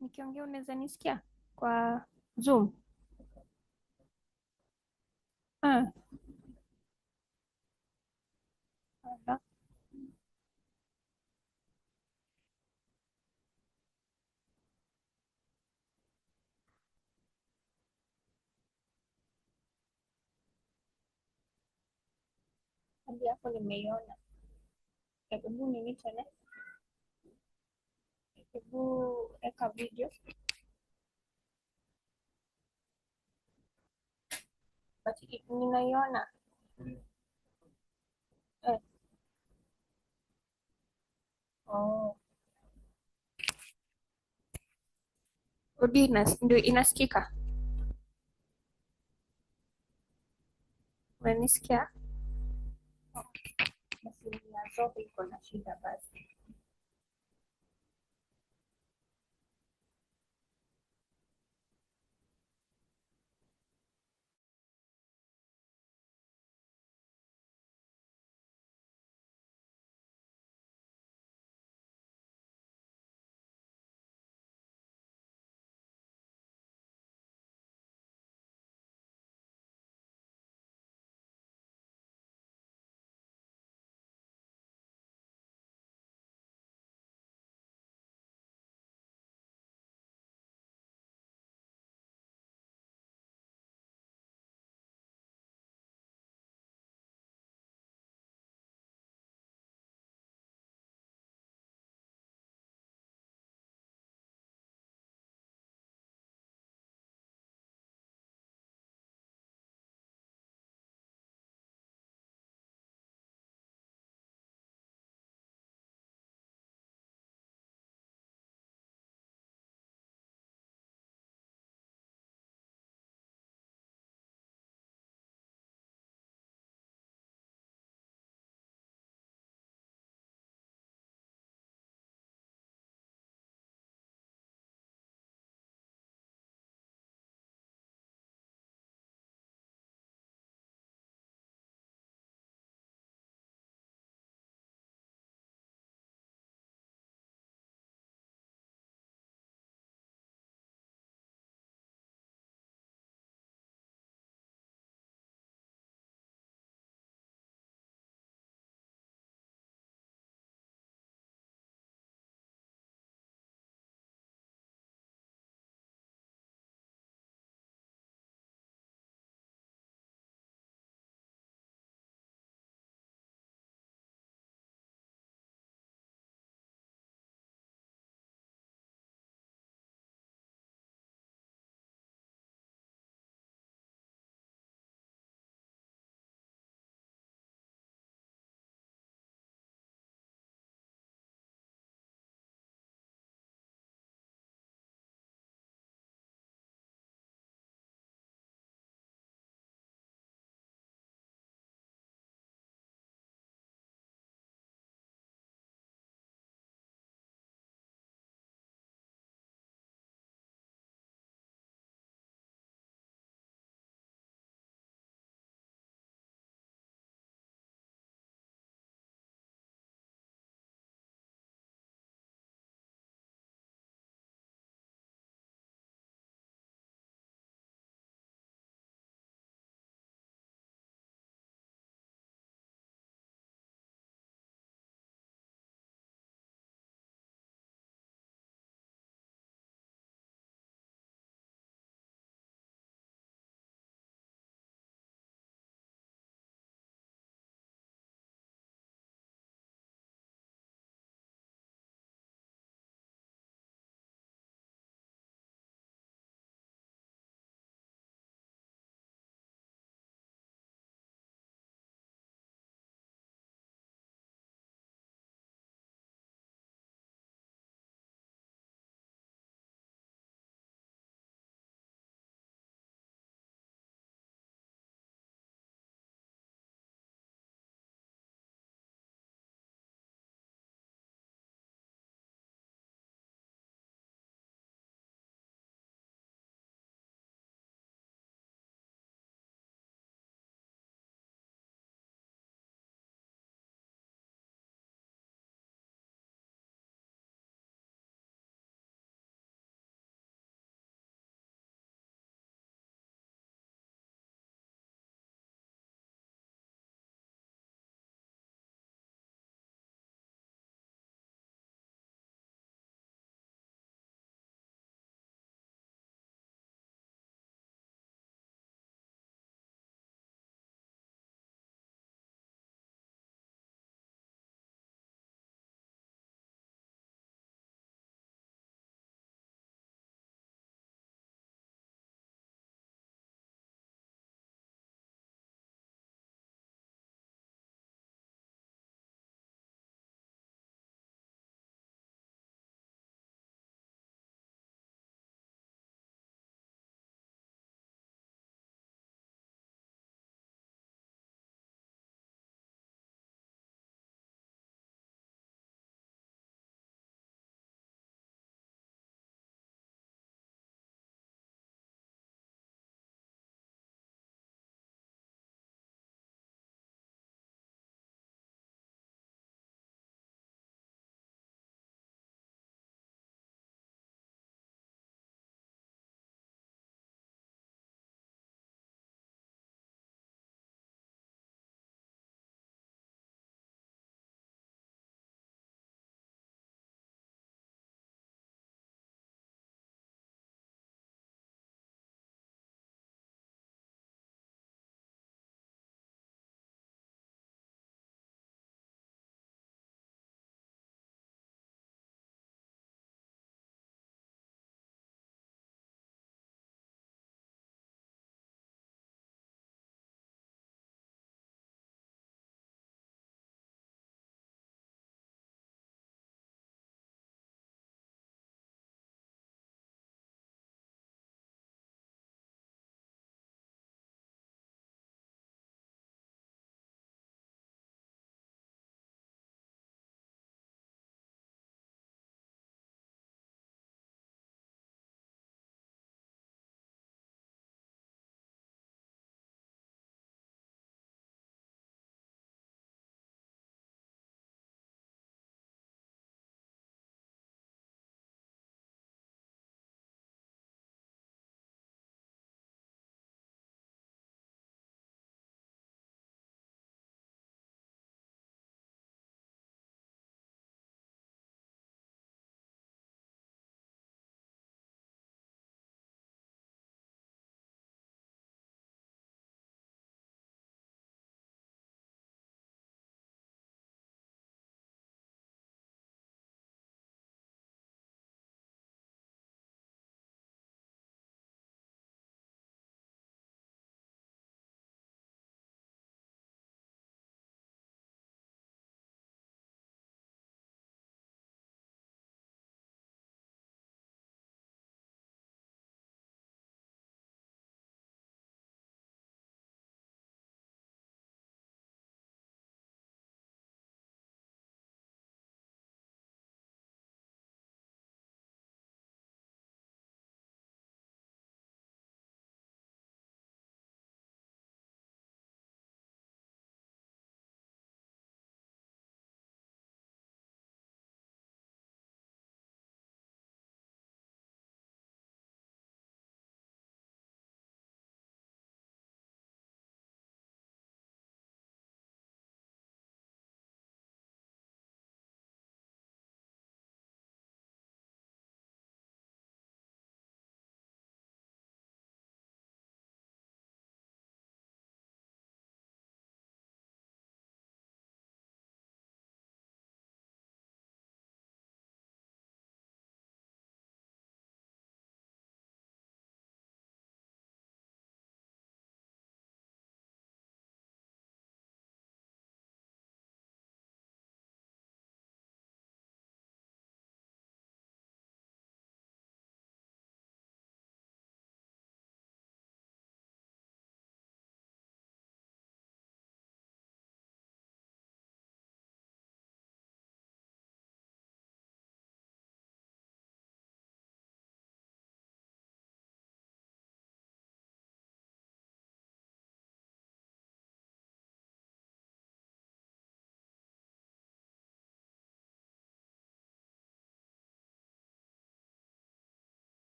Nikiongea unaweza nisikia kwa Zoom? Ah, ala. Hadi hapo nimeiona. Hebu nini tena? Hebu eka video. But ninaiona. Eh, Oh, udi ndio inasikika. Unanisikia? Asilimia zote iko na shida basi.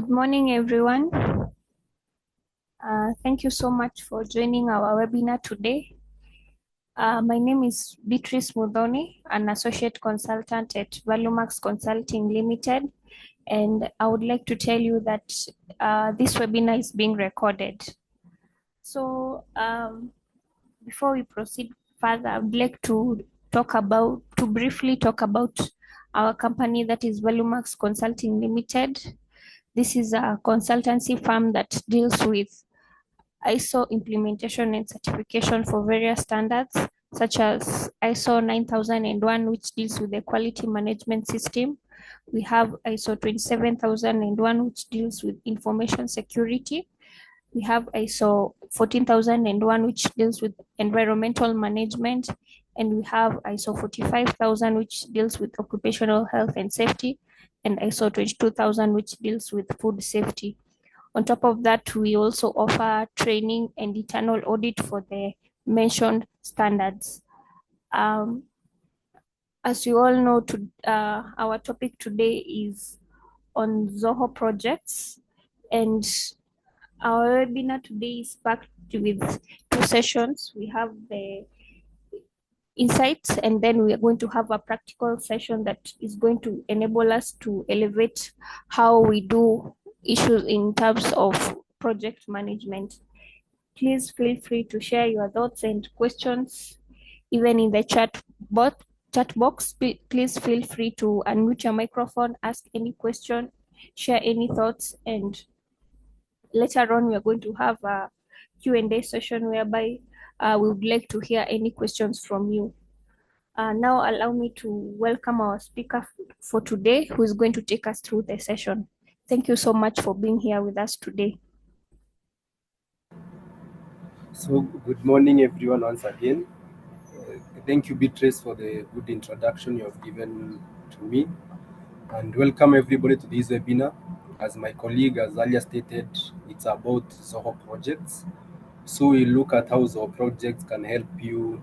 Good morning, everyone. Thank you so much for joining our webinar today. My name is Beatrice Mudhoni, an associate consultant at Valuemax Consulting Limited, and I would like to tell you that this webinar is being recorded. So before we proceed further, I would like to briefly talk about our company, that is Valuemax Consulting Limited. This is a consultancy firm that deals with ISO implementation and certification for various standards, such as ISO 9001, which deals with the quality management system. We have ISO 27001, which deals with information security. We have ISO 14001, which deals with environmental management. And we have ISO 45000, which deals with occupational health and safety, and ISO 22000, which deals with food safety. On top of that, we also offer training and internal audit for the mentioned standards. As you all know, our topic today is on Zoho projects, and our webinar today is packed with two sessions. We have the insights, and then we are going to have a practical session that is going to enable us to elevate how we do issues in terms of project management. Please feel free to share your thoughts and questions even in the chat box. Please feel free to unmute your microphone, ask any question, share any thoughts, and later on we are going to have a Q&A session whereby we would like to hear any questions from you. Now allow me to welcome our speaker for today, who is going to take us through the session. Thank you so much for being here with us today. So good morning, everyone, once again. Thank you, Beatrice, for the good introduction you have given to me. And welcome everybody to this webinar. As my colleague has earlier stated, it's about Zoho projects. So we look at how Zoho projects can help you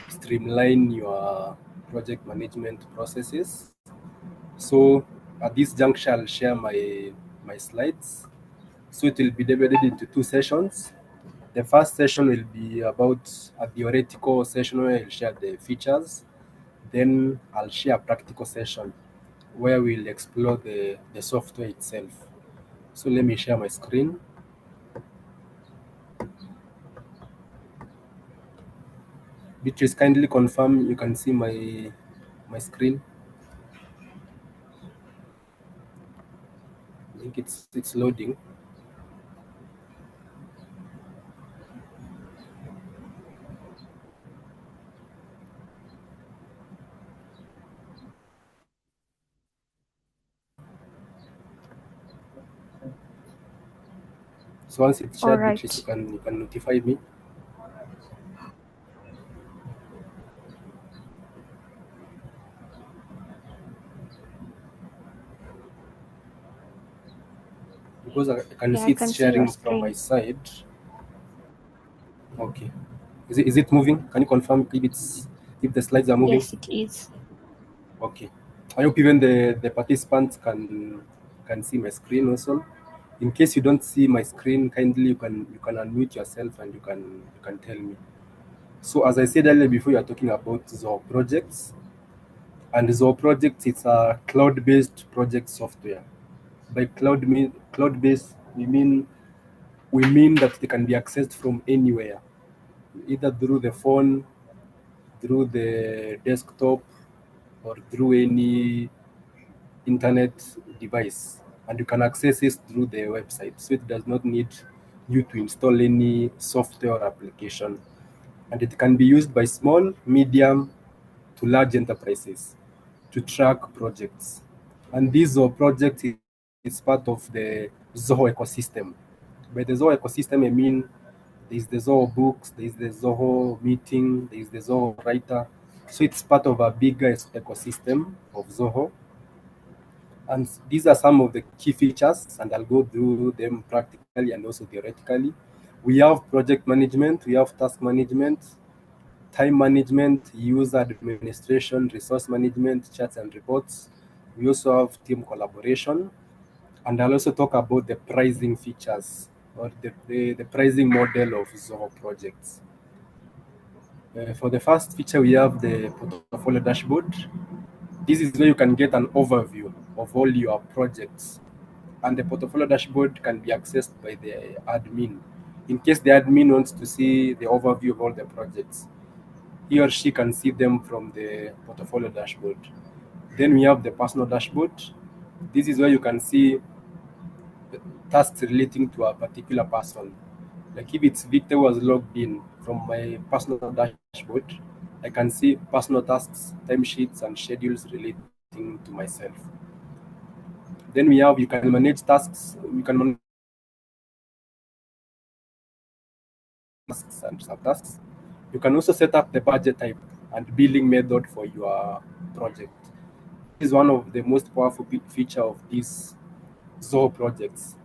streamline your project management processes. So at this juncture, I'll share my slides. So it will be divided into two sessions. The first session will be about a theoretical session where I'll share the features. Then I'll share a practical session where we'll explore the software itself. So let me share my screen. Beatrice, kindly confirm you can see my screen. I think it's loading. So once it's shared, All Beatrice, right. you can notify me. Because I can Yeah, see I it's can see your sharing from my screen. side. Okay. Is it moving? Can you confirm if the slides are moving? Yes, it is. Okay. I hope even the participants can see my screen also. In case you don't see my screen, kindly you can unmute yourself and you can tell me. So as I said earlier before, you are talking about Zoho projects. And Zoho projects, it's a cloud-based project software. By cloud-based, we mean that they can be accessed from anywhere, either through the phone, through the desktop, or through any internet device, and you can access it through the website. So it does not need you to install any software or application, and it can be used by small, medium to large enterprises to track projects. And this Zoho project is part of the Zoho ecosystem. By the Zoho ecosystem, I mean there's the Zoho books, there's the Zoho meeting, there's the Zoho writer. So it's part of a bigger ecosystem of Zoho. And these are some of the key features, and I'll go through them practically and also theoretically. We have project management, we have task management, time management, user administration, resource management, charts and reports. We also have team collaboration, And I'll also talk about the pricing features or the pricing model of Zoho projects. For the first feature, we have the portfolio dashboard. This is where you can get an overview of all your projects, and the portfolio dashboard can be accessed by the admin. In case the admin wants to see the overview of all the projects, he or she can see them from the portfolio dashboard. Then we have the personal dashboard. This is where you can see tasks relating to a particular person. Like if it's Victor who was logged in from my personal dashboard, I can see personal tasks, timesheets, and schedules relating to myself. Then we have you can manage tasks, you can manage tasks and subtasks. You can also set up the budget type and billing method for your project. This is one of the most powerful feature of these Zoho projects,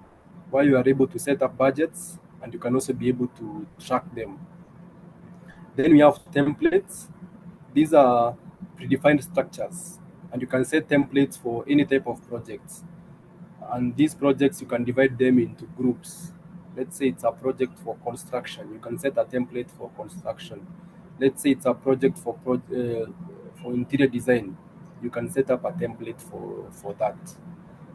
where you are able to set up budgets and you can also be able to track them. Then we have templates. These are predefined structures, and you can set templates for any type of projects. And these projects, you can divide them into groups. Let's say it's a project for construction. You can set a template for construction. Let's say it's a project for interior design. You can set up a template for that,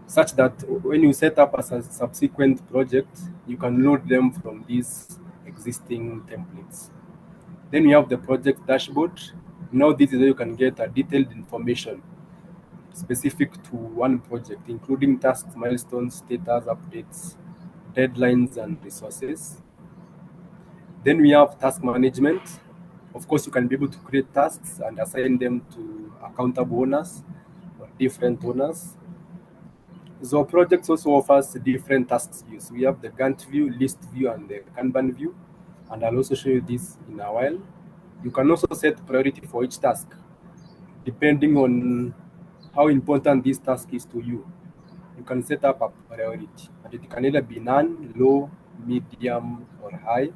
such that when you set up as a subsequent project, you can load them from these existing templates. Then we have the project dashboard. Now this is where you can get a detailed information specific to one project, including tasks, milestones, status updates, deadlines, and resources. Then we have task management. Of course, you can be able to create tasks and assign them to accountable owners or different owners. So projects also offers different tasks views. We have the Gantt view, list view, and the Kanban view. And I'll also show you this in a while. You can also set priority for each task, depending on how important this task is to you. You can set up a priority, and it can either be none, low, medium, or high.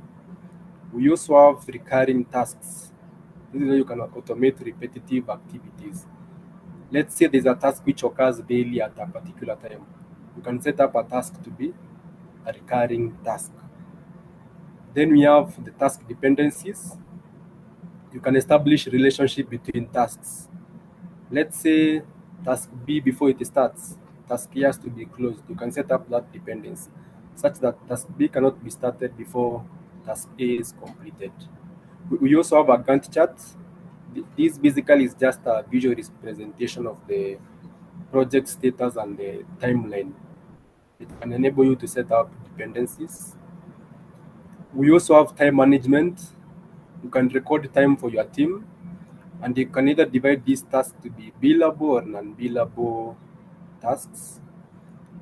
We also have recurring tasks. This is where you can automate repetitive activities. Let's say there's a task which occurs daily at a particular time. You can set up a task to be a recurring task. Then we have the task dependencies. You can establish relationship between tasks. Let's say task B, before it starts, task A has to be closed. You can set up that dependency such that task B cannot be started before task A is completed. We also have a Gantt chart. This basically is just a visual representation of the project status and the timeline. It can enable you to set up dependencies. We also have time management. You can record time for your team, and you can either divide these tasks to be billable or non-billable tasks.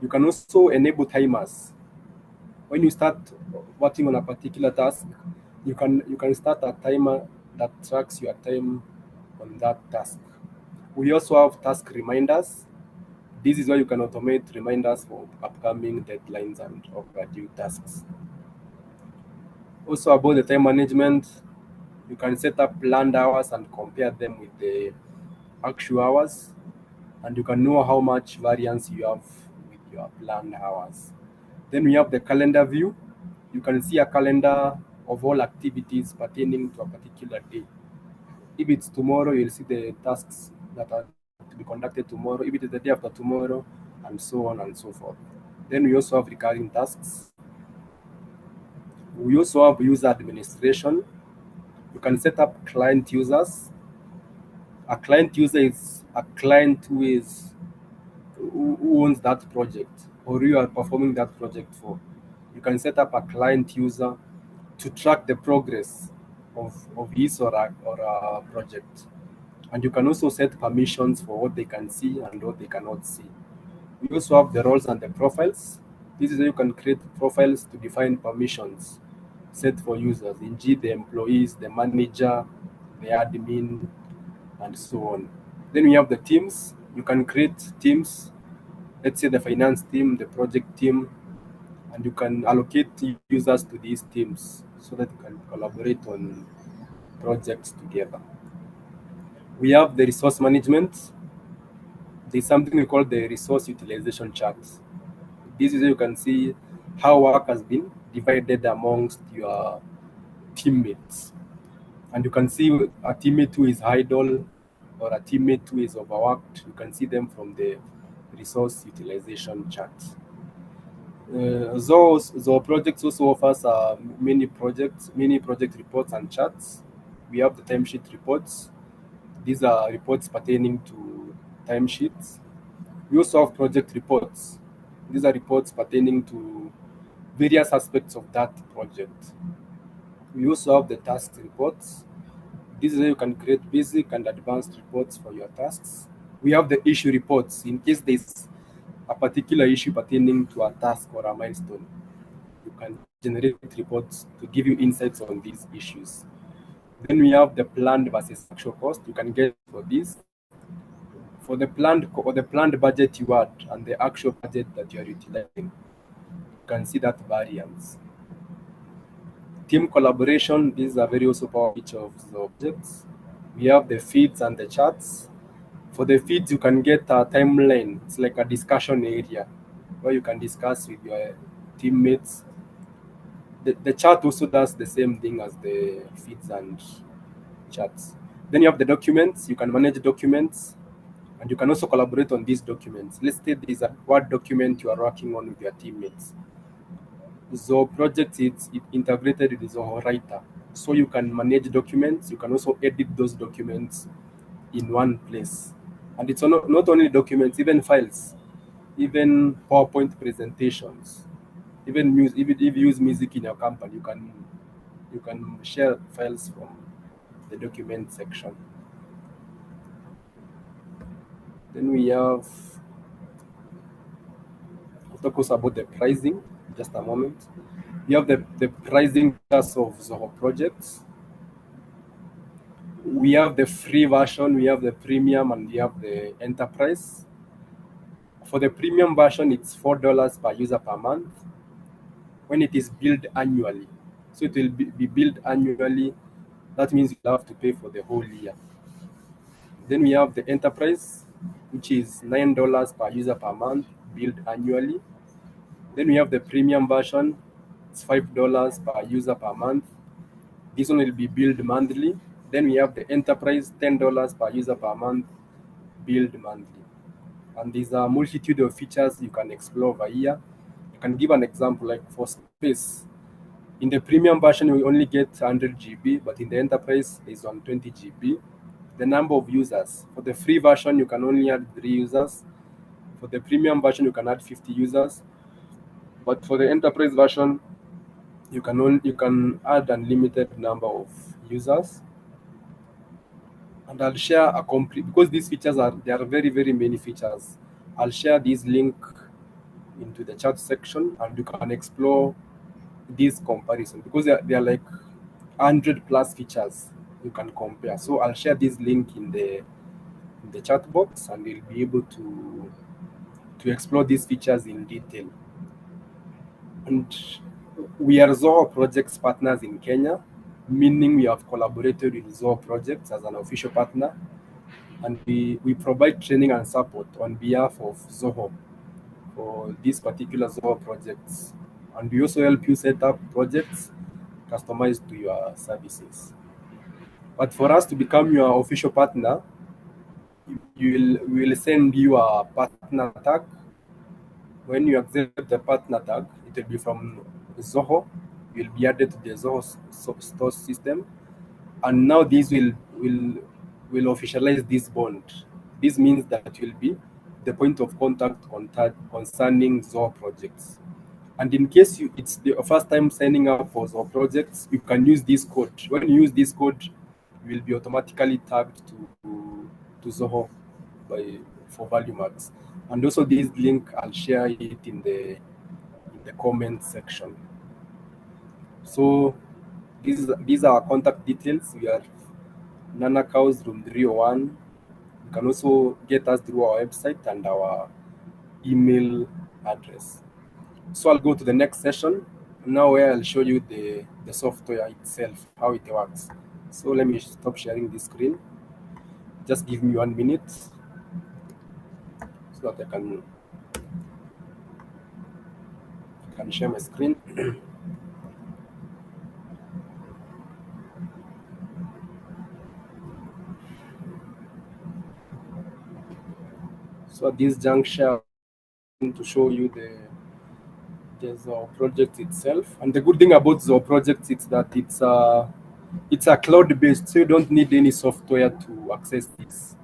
You can also enable timers. When you start working on a particular task, you can start a timer that tracks your time on that task. We also have task reminders. This is where you can automate reminders for upcoming deadlines and overdue tasks. Also, about the time management, you can set up planned hours and compare them with the actual hours, and you can know how much variance you have with your planned hours. Then we have the calendar view. You can see a calendar of all activities pertaining to a particular day. If it's tomorrow, you'll see the tasks that are to be conducted tomorrow. If it is the day after tomorrow, and so on and so forth. Then we also have recurring tasks. We also have user administration. You can set up client users. A client user is a client who owns that project or you are performing that project for. You can set up a client user to track the progress of his or a project. And you can also set permissions for what they can see and what they cannot see. We also have the roles and the profiles. This is where you can create profiles to define permissions set for users, e.g., the employees, the manager, the admin, and so on. Then we have the teams. You can create teams, let's say the finance team, the project team, and you can allocate users to these teams so that you can collaborate on projects together. We have the resource management. There's something we call the resource utilization chart. This is where you can see how work has been divided amongst your teammates. And you can see a teammate who is idle or a teammate who is overworked. You can see them from the resource utilization chart. Zoho projects also offers many project reports and charts. We have the timesheet reports. These are reports pertaining to timesheets. We also have project reports. These are reports pertaining to various aspects of that project. We also have the task reports. This is where you can create basic and advanced reports for your tasks. We have the issue reports in case there's a particular issue pertaining to a task or a milestone. You can generate reports to give you insights on these issues. Then we have the planned versus actual cost. You can get for this. For the planned budget you had and the actual budget that you are utilizing, you can see that variance. Team collaboration, these are very also powerful features of the objects. We have the feeds and the charts. For the feeds, you can get a timeline. It's like a discussion area where you can discuss with your teammates. The chart also does the same thing as the feeds and charts. Then you have the documents. You can manage documents and you can also collaborate on these documents. Let's say there is a Word document you are working on with your teammates. Zoho project it's integrated with Zoho Writer. So you can manage documents. You can also edit those documents in one place. And it's not only documents, even files, even PowerPoint presentations, even music. Even if you use music in your company, you can share files from the document section. Then we have, I'll talk also about the pricing. Just a moment. We have the pricing class of Zoho projects. We have the free version, we have the premium, and we have the enterprise. For the premium version, it's $4 per user per month when it is billed annually. So it will be billed annually. That means you have to pay for the whole year. Then we have the enterprise, which is $9 per user per month, billed annually. Then we have the premium version, it's $5 per user per month. This one will be billed monthly. Then we have the enterprise, $10 per user per month, billed monthly. And there's a multitude of features you can explore over here. I can give an example like for space. In the premium version, we only get 100 GB, but in the enterprise, there's 120 GB. The number of users. For the free version, you can only add 3 users. For the premium version, you can add 50 users. But for the enterprise version, you can add unlimited number of users. And I'll share a complete, because these features there are very, very many features. I'll share this link into the chat section and you can explore these comparison because they are like 100 plus features you can compare. So I'll share this link in the chat box and you'll be able to explore these features in detail. And we are Zoho Projects partners in Kenya, meaning we have collaborated with Zoho Projects as an official partner, and we provide training and support on behalf of Zoho for these particular Zoho projects. And we also help you set up projects customized to your services. But for us to become your official partner, we will send you a partner tag. When you accept the partner tag, it will be from Zoho. You'll be added to the Zoho store system, and now this will officialize this bond. This means that will be the point of contact concerning Zoho projects. And in case it's the first time signing up for Zoho projects, you can use this code. When you use this code, you will be automatically tagged to Zoho for Valuemax. And also this link, I'll share it in the comment section. So these are our contact details. We are Nana Cows Room 301. You can also get us through our website and our email address. So I'll go to the next session now where I'll show you the software itself, how it works. So let me stop sharing the screen. Just give me 1 minute so that I can Can share my screen. So at this juncture, I'm going to show you the Zoho project itself. And the good thing about Zoho project is that it's a cloud based, so you don't need any software to access this.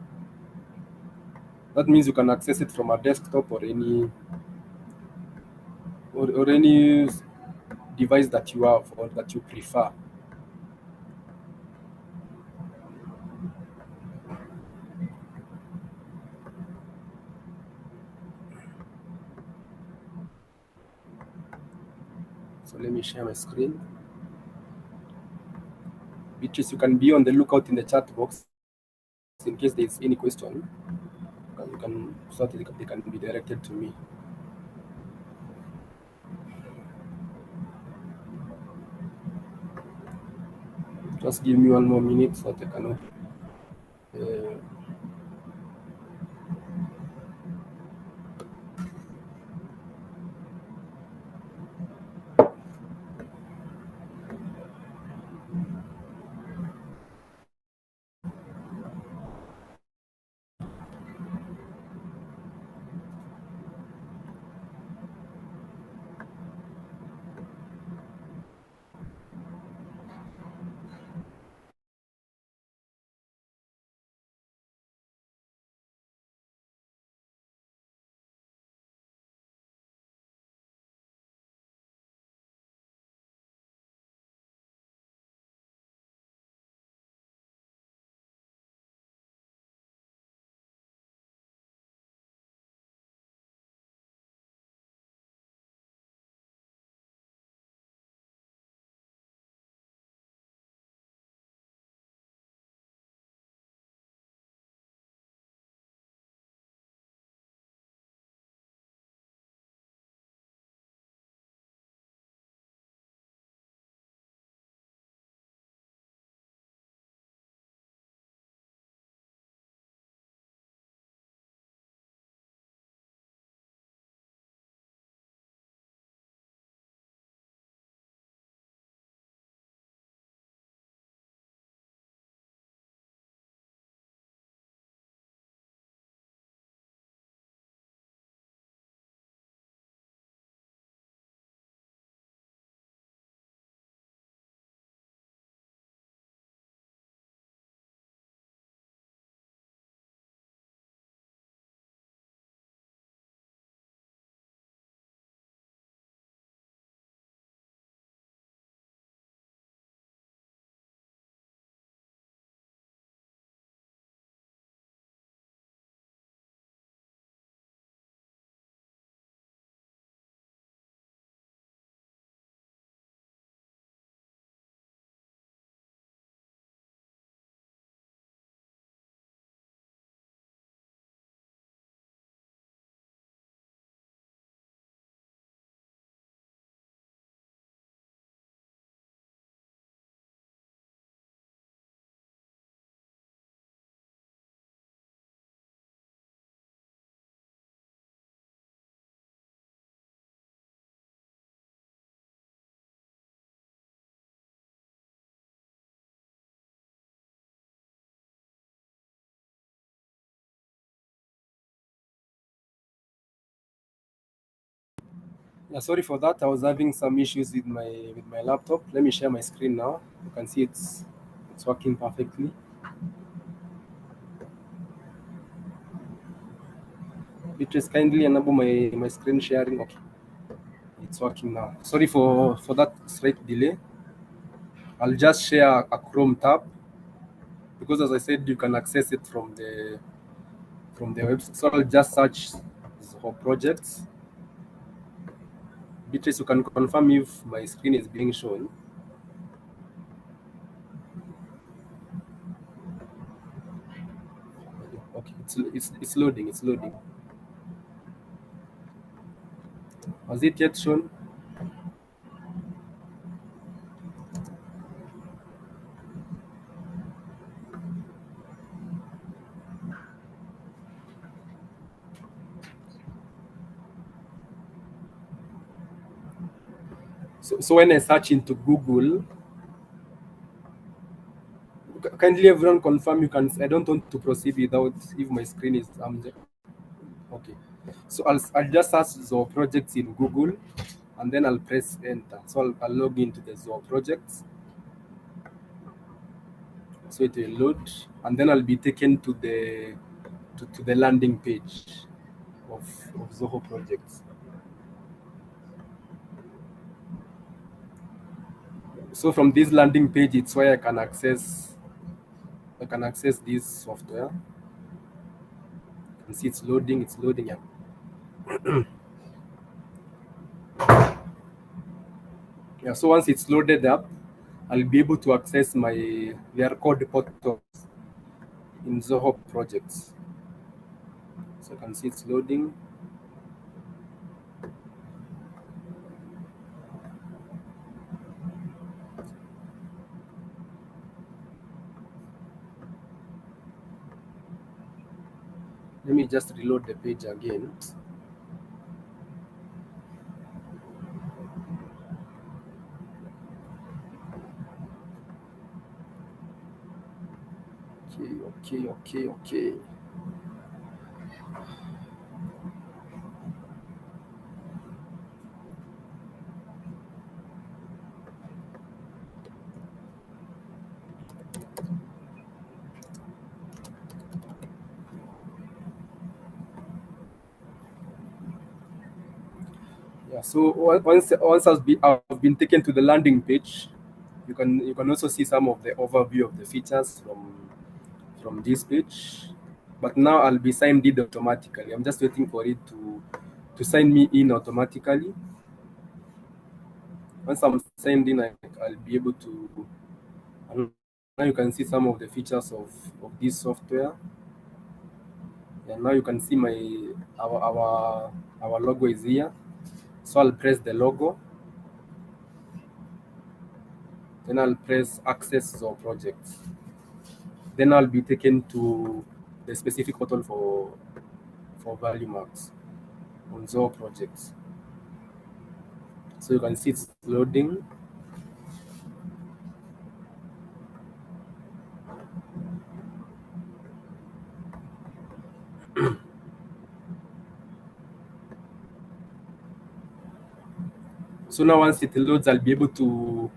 That means you can access it from a desktop or any device that you have or that you prefer. So let me share my screen. Beatrice, you can be on the lookout in the chat box in case there's any question. You can so that they can be directed to me. Just give me one more minute so that I can open. Uh, yeah, sorry for that. I was having some issues with my laptop. Let me share my screen now. You can see it's working perfectly. Beatrice, kindly enable my screen sharing. Okay, it's working now. Sorry for that slight delay. I'll just share a Chrome tab because, as I said, you can access it from the website. So I'll just search for projects. Beatrice, you can confirm if my screen is being shown. Okay, it's loading. It's loading. Has it yet shown? So when I search into Google, kindly everyone confirm you can. I don't want to proceed without if my screen is okay. So I'll just search Zoho projects in Google, and then I'll press enter. So I'll log into the Zoho projects. So it will load, and then I'll be taken to the landing page of Zoho projects. So from this landing page, it's where I can access this software. You can see it's loading. It's loading. Yeah. Yeah. So once it's loaded up, I'll be able to access my their code portals in Zoho projects. So I can see it's loading. Let me just reload the page again. Okay. Yeah. So once I've been taken to the landing page, you can also see some of the overview of the features from this page. But now I'll be signed in automatically. I'm just waiting for it to sign me in automatically. Once I'm signed in, I'll be able to. And now you can see some of the features of this software. And now you can see our logo is here. So I'll press the logo. Then I'll press access or projects. Then I'll be taken to the specific portal for Valuemax on Zoho projects. So you can see it's loading. So now once it loads, I'll be able to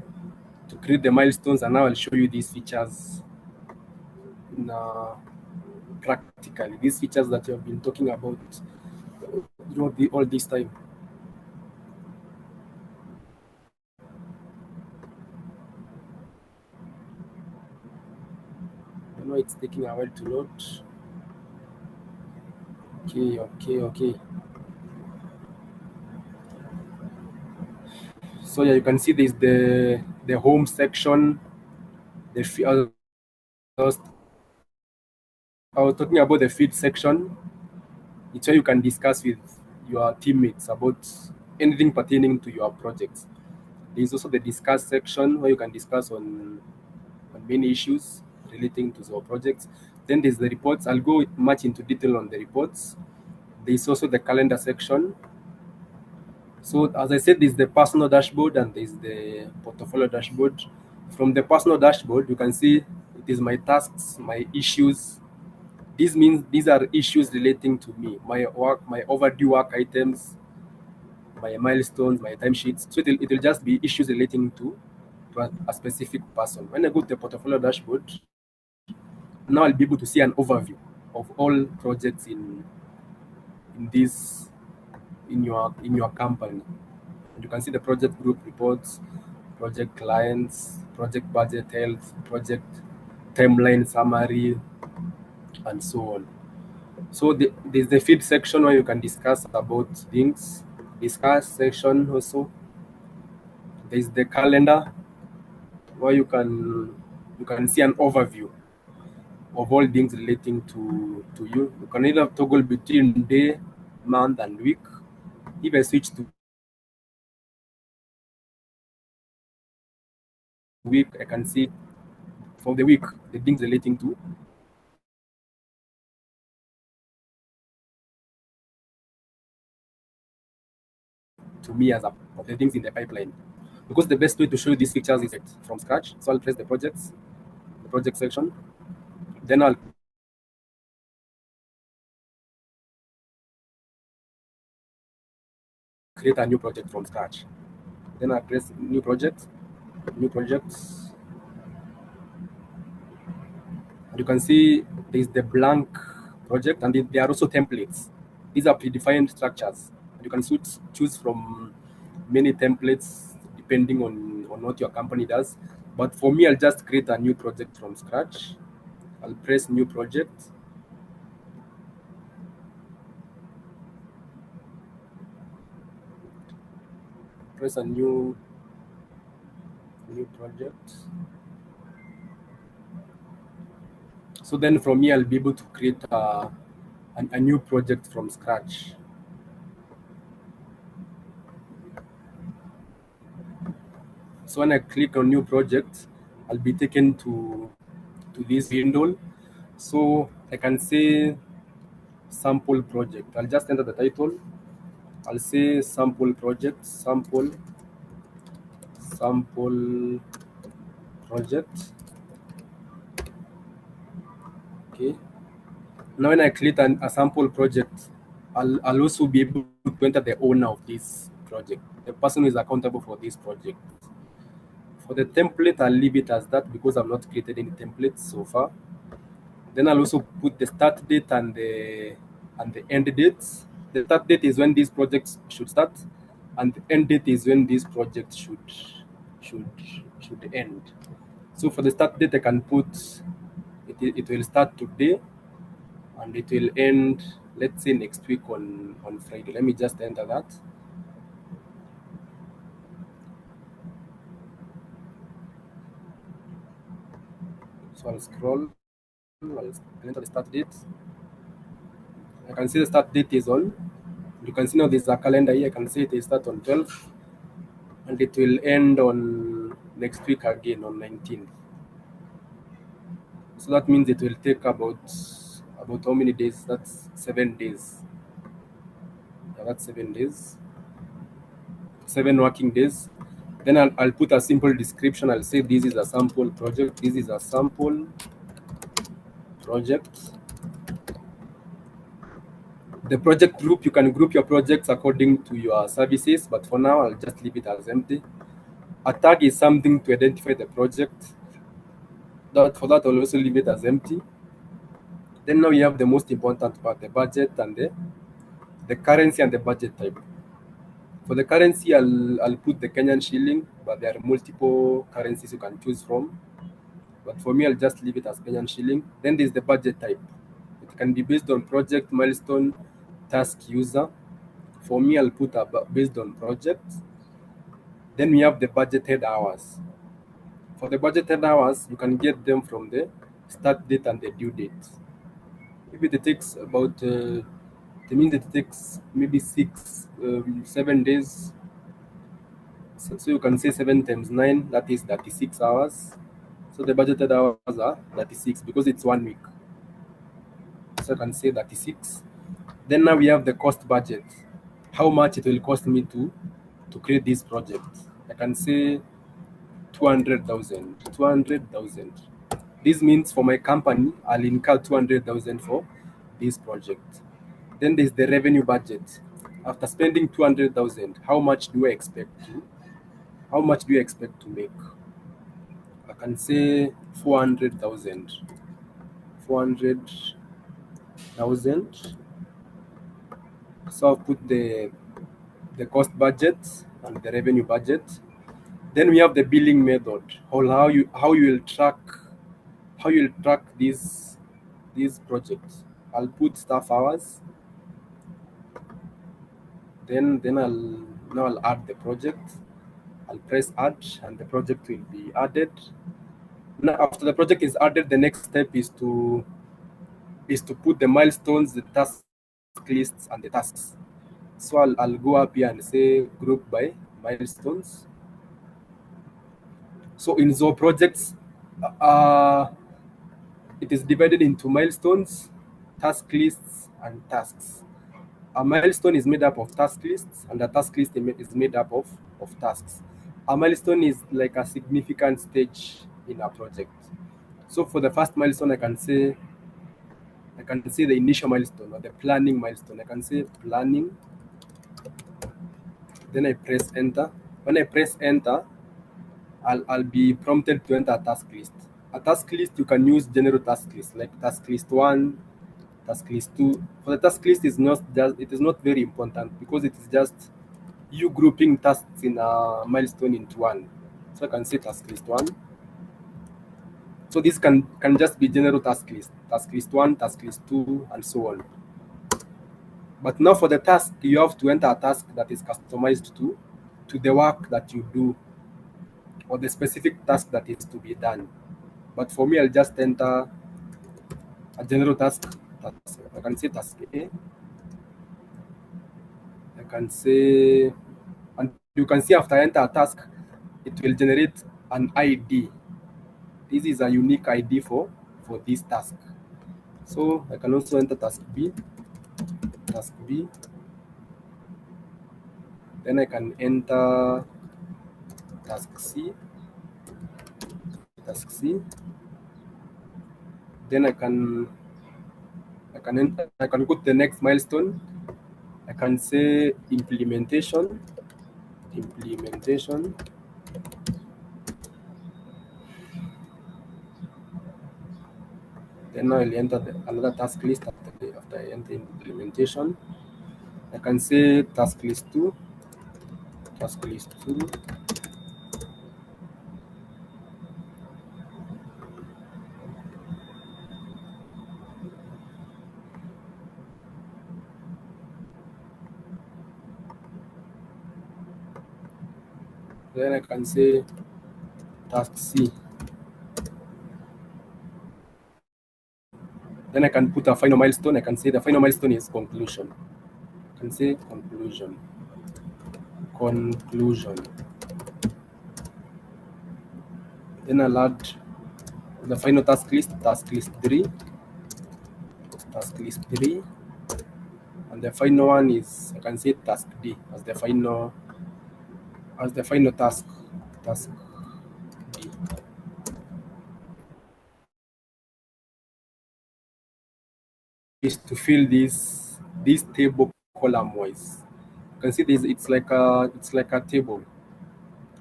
create the milestones, and now I'll show you these features in, practically. These features that you have been talking about all this time. I know it's taking a while to load. Okay. So yeah, you can see there's the home section. Was, I was talking about the feed section. It's where you can discuss with your teammates about anything pertaining to your project. There's also the discuss section where you can discuss on many issues relating to your projects. Then there's the reports. I'll go much into detail on the reports. There's also the calendar section. So as I said, there's the personal dashboard and there's the portfolio dashboard. From the personal dashboard, you can see it is my tasks, my issues. This means these are issues relating to me, my work, my overdue work items, my milestones, my timesheets. So it will just be issues relating to a specific person. When I go to the portfolio dashboard, now I'll be able to see an overview of all projects in this in your company. You can see the project group reports, project clients, project budget health, project timeline summary, and so on. So there's the feed section where you can discuss about things. Discuss section also. There's the calendar where you can see an overview of all things relating to you. You can either toggle between day, month, and week. If I switch to week, I can see for the week the things relating to me as of the things in the pipeline. because the best way to show you these features is from scratch. So I'll press the projects, the project section. Then I'll create a new project from scratch. Then I press new projects, and you can see there is the blank project, and there are also templates. These are predefined structures, and you can choose from many templates depending on what your company does. But for me, I'll just create a new project from scratch. I'll press new project. Press a new project. So then from here, I'll be able to create a new project from scratch. So when I click on new project, I'll be taken to this window. So I can say sample project. I'll just enter the title. I'll say sample project, sample project. Okay. Now when I click on a sample project, I'll also be able to enter the owner of this project, the person who is accountable for this project. For the template, I'll leave it as that because I've not created any templates so far. Then I'll also put the start date and the end dates. The start date is when these projects should start, and the end date is when this project should should end. So for the start date, I can put it will start today, and it will end, let's say, next week on Friday. Let me just enter that. So I'll scroll. I'll enter the start date. I can see the start date is on. You can see now there's a calendar here. I can see it will start on 12th, and it will end on next week again on 19th. So that means it will take about how many days? That's 7 days. Yeah, that's 7 days. 7 working days. Then I'll put a simple description. I'll say this is a sample project. This is a sample project. The project group, you can group your projects according to your services, but for now I'll just leave it as empty. A tag is something to identify the project. That for that I'll also leave it as empty. Then now we have the most important part, the budget and the currency and the budget type. For the currency, I'll put the Kenyan shilling, but there are multiple currencies you can choose from. But for me, I'll just leave it as Kenyan shilling. Then there's the budget type. It can be based on project, milestone, task, user. For me, I'll put based on project. Then we have the budgeted hours. For the budgeted hours, you can get them from the start date and the due date. Maybe it takes about, it means it takes maybe 7 days. So you can say 7 times 9, that is 36 hours. So the budgeted hours are 36 because it's 1 week. So I can say 36. Then now we have the cost budget. How much it will cost me to create this project. I can say 200,000. 200,000. This means for my company, I'll incur 200,000 for this project. Then there's the revenue budget. After spending 200,000, how much do you expect to make? I can say 400,000. 400,000. So I'll put the cost budget and the revenue budget. Then we have the billing method, or how you will track these projects. I'll put staff hours. Then I'll add the project. I'll press add, and the project will be added. Now after the project is added, the next step is to put the milestones, the task lists, and the tasks. So I'll go up here and say group by milestones. So in Zoho projects, uh, it is divided into milestones, task lists, and tasks. A milestone is made up of task lists, and a task list is made up of tasks. A milestone is like a significant stage in a project. So for the first milestone, I can say the initial milestone or the planning milestone. I can say planning. Then I press enter. When I press enter, I'll be prompted to enter a task list. A task list, you can use general task list like task list one, task list two. For the task list is not just it is not very important because it is just you grouping tasks in a milestone into one. So I can say task list one. So this can just be general task list one, task list two, and so on. But now for the task, you have to enter a task that is customized to the work that you do or the specific task that is to be done. But for me, I'll just enter a general task. I can say task A. I can say, and you can see after I enter a task, it will generate an ID. This is a unique ID for this task. So I can also enter task B. Then I can enter task C, task C. Then I can go to the next milestone. I can say implementation. Then I'll enter another task list after I enter implementation. I can say task list two. Then I can say task C. Then I can put a final milestone. I can say the final milestone is conclusion. I can say conclusion. Conclusion. Then I'll add the final task list three, and the final one is I can say task D as the final task D. Is to fill this table column wise. You can see this. It's like a table.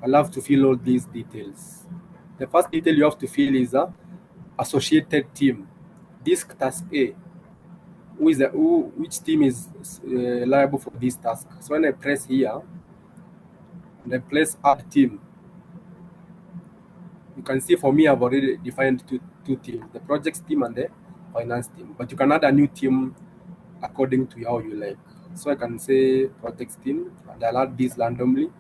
I love to fill all these details. The first detail you have to fill is a associated team. This task A, which team is liable for this task. So when I press here and I press add team, you can see for me I've already defined two teams, the projects team and the finance team. But you can add a new team according to how you like. So I can say projects team and I'll add this randomly.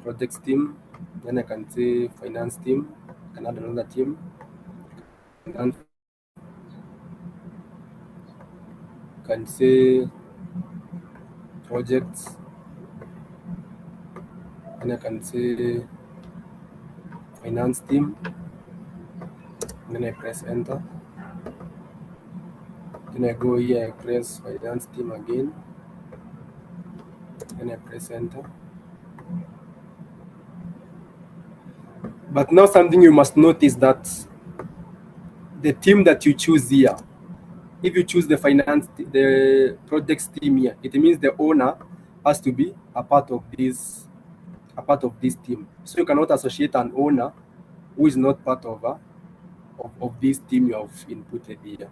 Projects team, then I can say finance team, I can add another team, and can say projects, and I can say finance team, and then I press enter. Then I go here, I press finance team again, and I press enter. But now something you must notice that the team that you choose here, if you choose the projects team here, it means the owner has to be a part of this team. So you cannot associate an owner who is not part of this team you have inputted here.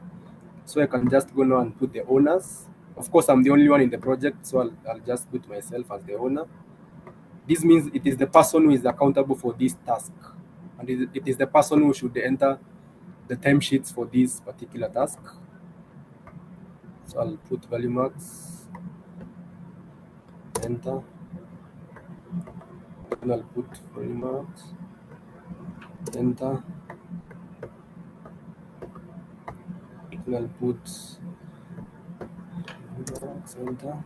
So I can just go now and put the owners. Of course, I'm the only one in the project, so I'll just put myself as the owner. This means it is the person who is accountable for this task, and it is the person who should enter the timesheets for this particular task. So I'll put Valuemax, enter, and I'll put Valuemax, enter, and I'll put Valuemax, enter,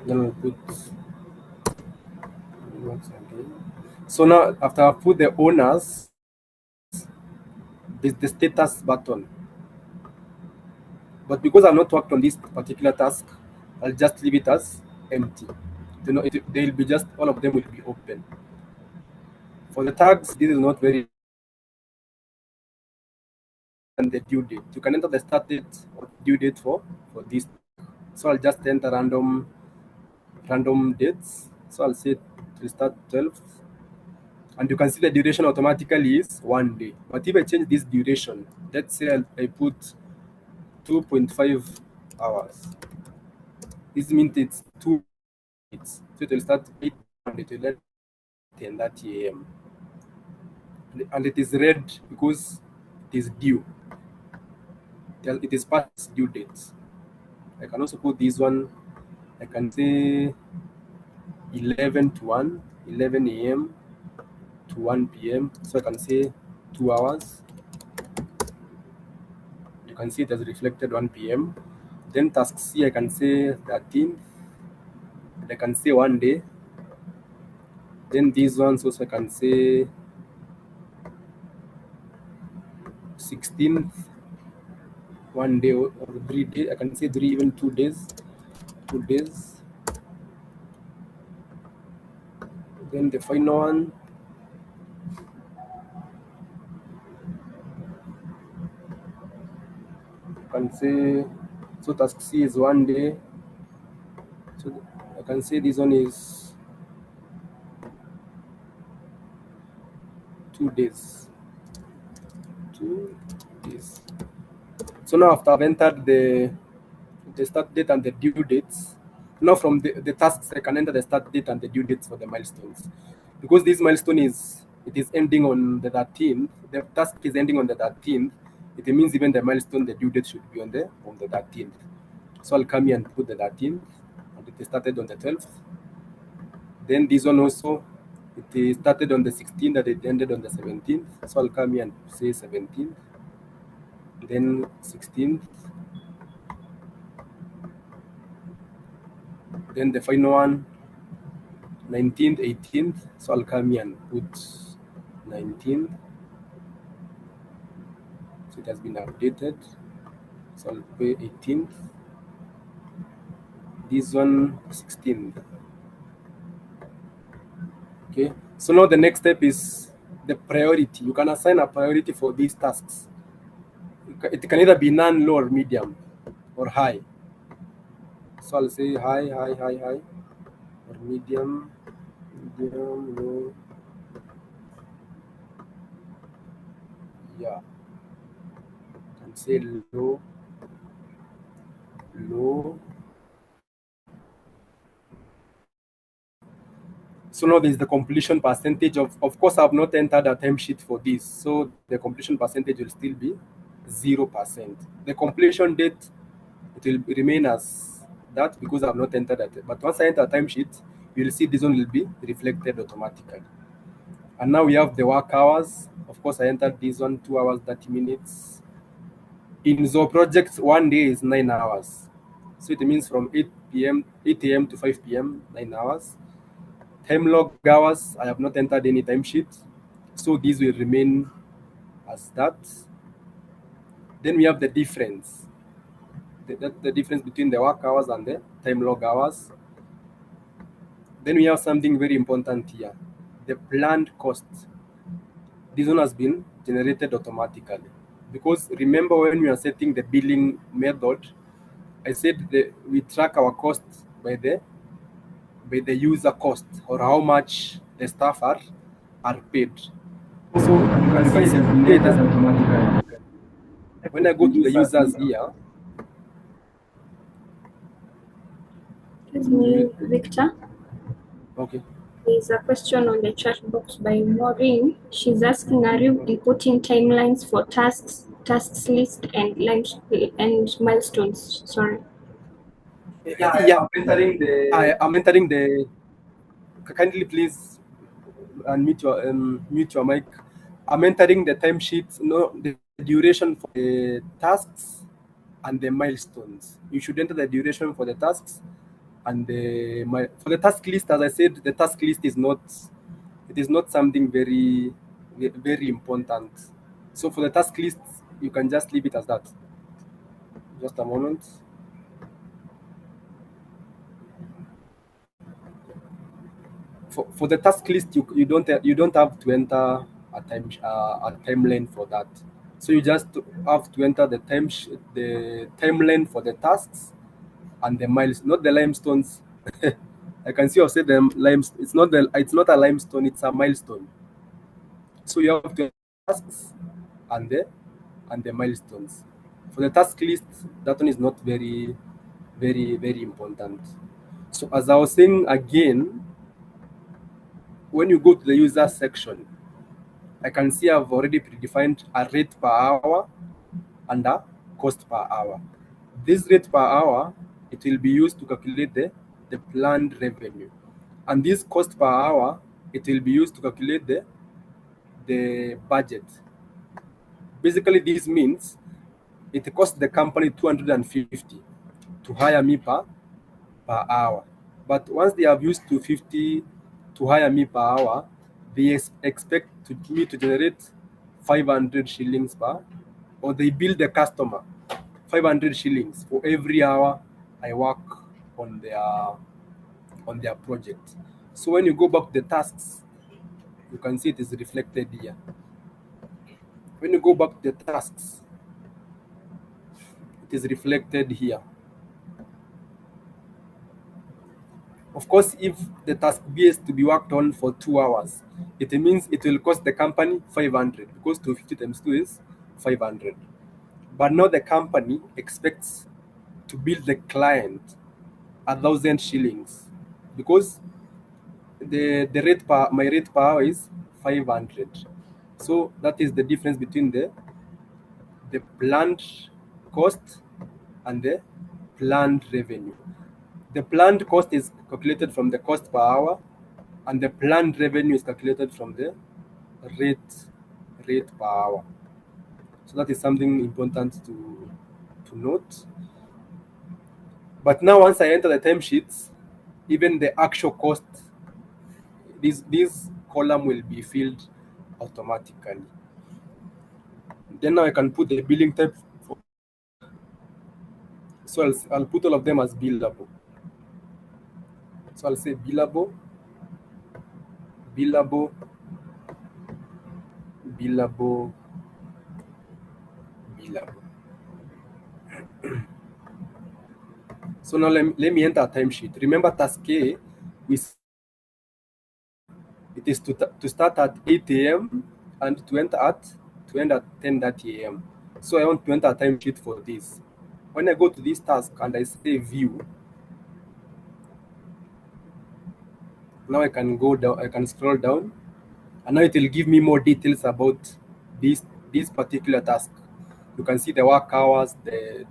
then I'll put Valuemax again. So now after I put the owners, there's the status button. But because I've not worked on this particular task, I'll just leave it as empty. They'll be just, all of them will be open. For the tags, this is not very, and the due date. You can enter the start date or due date for this. So I'll just enter random dates. So I'll say to start 12th, and you can see the duration automatically is 1 day. But if I change this duration, let's say I put 2.5 hours. This means it's 2 minutes. So it will start 8 and it will end 10:30 a.m. And it is red because it is due. It is past due date. I can also put this one. I can say 11 to 1, 11 a.m. to 1 p.m. So I can say 2 hours. You can see it has reflected 1 p.m. Then task C, I can say 13th. I can say 1 day. Then these ones also I can say 16th, 1 day or 3 days. I can say three, even 2 days. 2 days. Then the final one, I can say, so task C is 1 day. So I can say this one is 2 days. 2 days. So now after I've entered the start date and the due dates, now from the tasks I can enter the start date and the due dates for the milestones. Because this milestone is ending on the 13th, the task is ending on the 13th, it means even the milestone, the due date should be on the 13th. So I'll come here and put the 13th, and it started on the 12th. Then this one also, it started on the 16th and it ended on the 17th. So I'll come here and say 17th, then 16th, then the final one, 19th, 18th. So I'll come here and put 19th. So it has been updated. So I'll pay 18th. This one 16th. Okay. So now the next step is the priority. You can assign a priority for these tasks. It can either be none, low, or medium, or high. So I'll say high, high, high, high, or medium, medium, low. Yeah. And say low, low. So now there's the completion percentage. Of course, I've not entered a timesheet for this. So the completion percentage will still be 0%. The completion date, it will remain as that because I've not entered that. But once I enter a timesheet, you'll see this one will be reflected automatically. And now we have the work hours. Of course, I entered this one 2 hours, 30 minutes. In Zoho projects, 1 day is 9 hours. So it means from 8 a.m. to 5 p.m., 9 hours. Time log hours, I have not entered any timesheet. So these will remain as that. Then we have the difference. The difference between the work hours and the time log hours. Then we have something very important here. The planned cost. This one has been generated automatically. Because remember when we are setting the billing method, I said that we track our costs by the user cost or how much the staff are paid. So you can see it has been paid automatically. When I go to the users here, Excuse me, Victor. okay. There's a question on the chat box by Maureen. She's asking, are you inputting timelines for tasks list, and milestones? Sorry. Yeah, I'm entering the. Kindly please mute your mic. I'm entering the timesheet. No, the duration for the tasks and the milestones. You should enter the duration for the tasks and for the task list. As I said, the task list is not. It is not something very important. So for the task list, you can just leave it as that. Just a moment. For the task list, you don't have to enter a timeline for that. So you just have to enter the timeline for the tasks and the miles, not the limestones. I can see you say the limes. It's not a limestone. It's a milestone. So you have to tasks and the milestones. For the task list, that one is not very important. So as I was saying again, when you go to the user section, I can see I've already predefined a rate per hour and a cost per hour. This rate per hour, it will be used to calculate the planned revenue. And this cost per hour, it will be used to calculate the budget. Basically, this means it costs the company 250 to hire me per hour. But once they have used 250 to hire me per hour, they expect me to generate 500 shillings per, or they bill the customer 500 shillings for every hour I work on their project. So when you go back to the tasks, you can see it is reflected here. When you go back to the tasks, it is reflected here. Of course, if the task B is to be worked on for 2 hours, it means it will cost the company 500 because 250 times 2 is 500. But now the company expects to bill the client 1,000 shillings because the rate per my rate per hour is 500. So that is the difference between the planned cost and the planned revenue. The planned cost is calculated from the cost per hour, and the planned revenue is calculated from the rate rate per hour. So that is something important to note. But now once I enter the timesheets, even the actual cost, this column will be filled automatically. Then now I can put the billing type. So I'll put all of them as billable. So I'll say billable, billable, billable, billable. So now let me enter a timesheet. Remember task A, it is to start at 8 a.m. and to end at 10:30 a.m. So I want to enter a timesheet for this. When I go to this task and I say view, now I can go down, I can scroll down, and now it will give me more details about this this particular task. You can see the work hours, the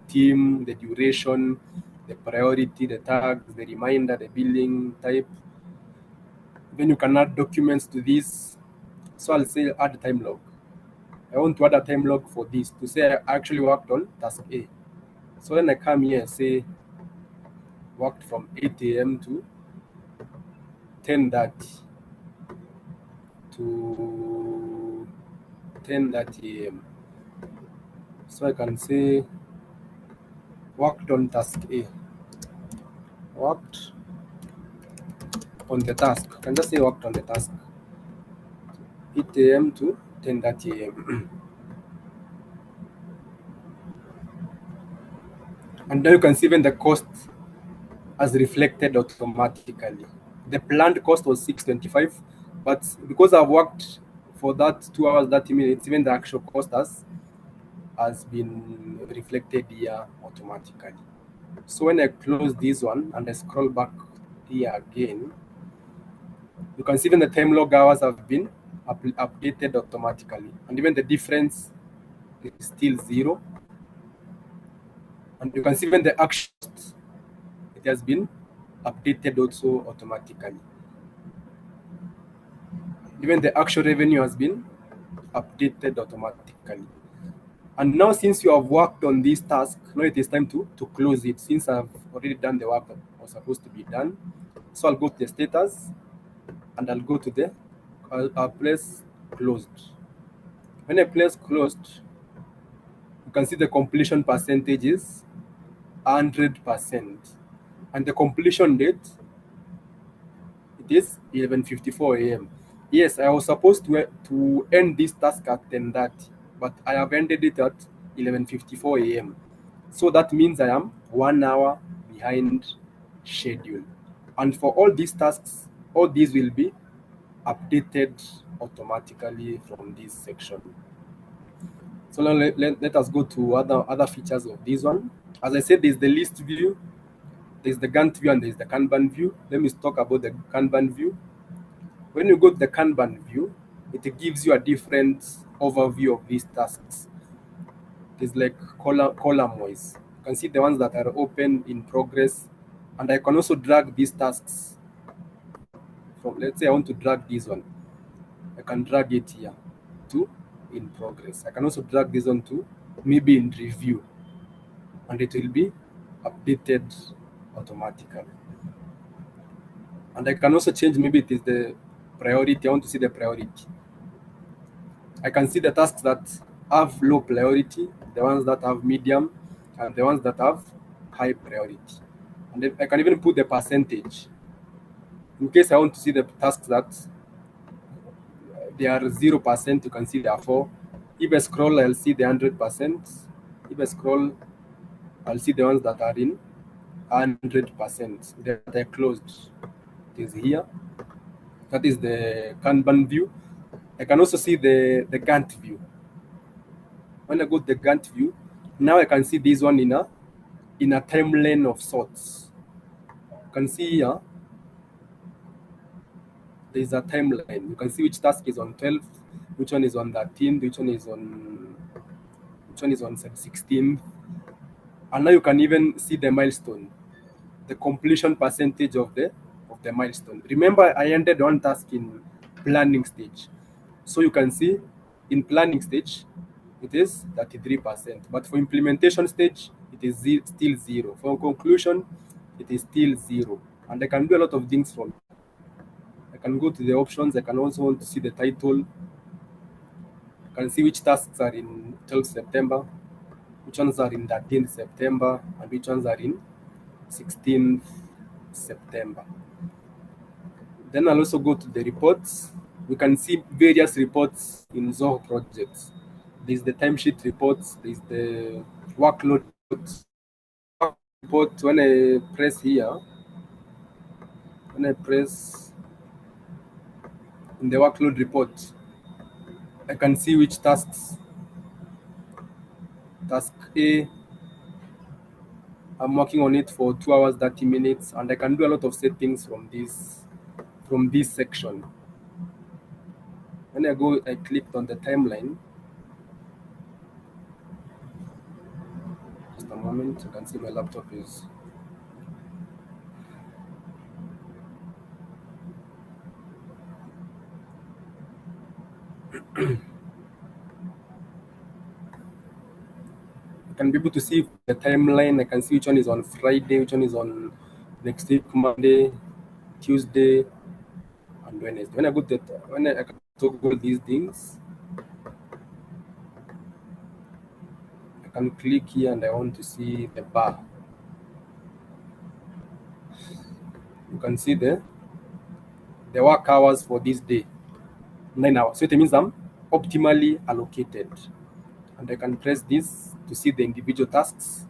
team, the duration, the priority, the tags, the reminder, the billing type. Then you can add documents to this. So I'll say add time log. I want to add a time log for this to say I actually worked on task A. So when I come here and say worked from 8 a.m. to 10:30 to 10:30 a.m. So I can say worked on task A. Worked on the task. I can just say worked on the task. 8 a.m. to 10:30 a.m. And now you can see when the cost has reflected automatically. The planned cost was 625, but because I've worked for that 2 hours 30 minutes, even the actual cost has been reflected here automatically. So when I close this one and I scroll back here again, you can see even the time log hours have been updated automatically, and even the difference is still 0. And you can see when the actual cost, it has been updated also automatically. Even the actual revenue has been updated automatically. And now since you have worked on this task, now it is time to close it since I've already done the work that was supposed to be done. So I'll go to the status and I'll go to I'll place closed. When I place closed, you can see the completion percentage is 100%. And the completion date, It is 11:54 a.m. Yes, I was supposed to end this task at 10:30, but I have ended it at 11:54 a.m. So that means I am 1 hour behind schedule. And for all these tasks, all these will be updated automatically from this section. So now let us go to other features of this one. As I said, there's the list view, there's the Gantt view, and there's the Kanban view. Let me talk about the Kanban view. When you go to the Kanban view, it gives you a different overview of these tasks. It's like column wise. You can see the ones that are open, in progress, and I can also drag these tasks from, let's say I want to drag this one. I can drag it here to in progress. I can also drag this one to maybe in review, and it will be updated automatically. And I can also change, maybe it is the priority. I want to see the priority. I can see the tasks that have low priority, the ones that have medium, and the ones that have high priority. And then I can even put the percentage. In case I want to see the tasks that they are 0%, you can see there are four. If I scroll, I'll see the 100%. If I scroll, I'll see the ones that are in 100%. That are closed. It is here. That is the Kanban view. I can also see the Gantt view. When I go to the Gantt view, now I can see this one in a timeline of sorts. You can see here, there is a timeline. You can see which task is on 12th, which one is on 13th, which one is on 16th. And now you can even see the milestone, the completion percentage of the milestone. Remember, I ended one task in planning stage. So you can see in planning stage, it is 33%. But for implementation stage, it is still zero. For conclusion, it is still zero. And I can do a lot of things from. I can go to the options. I can also want to see the title. I can see which tasks are in 12th September, which ones are in 13th September, and which ones are in 16th September. Then I'll also go to the reports. We can see various reports in Zoho projects. There's the timesheet reports, there's the workload reports. Report, when I press here, when I press in the workload report, I can see which tasks. Task A, I'm working on it for 2 hours, 30 minutes, and I can do a lot of settings from this section. When I clicked on the timeline. Just a moment, you can see my laptop is. I can be able to see the timeline. I can see which one is on Friday, which one is on next week, Monday, Tuesday, and Wednesday. When I go to when I can toggle these things, I can click here and I want to see the bar. You can see the work hours for this day, 9 hours. So it means I'm optimally allocated. And I can press this to see the individual tasks.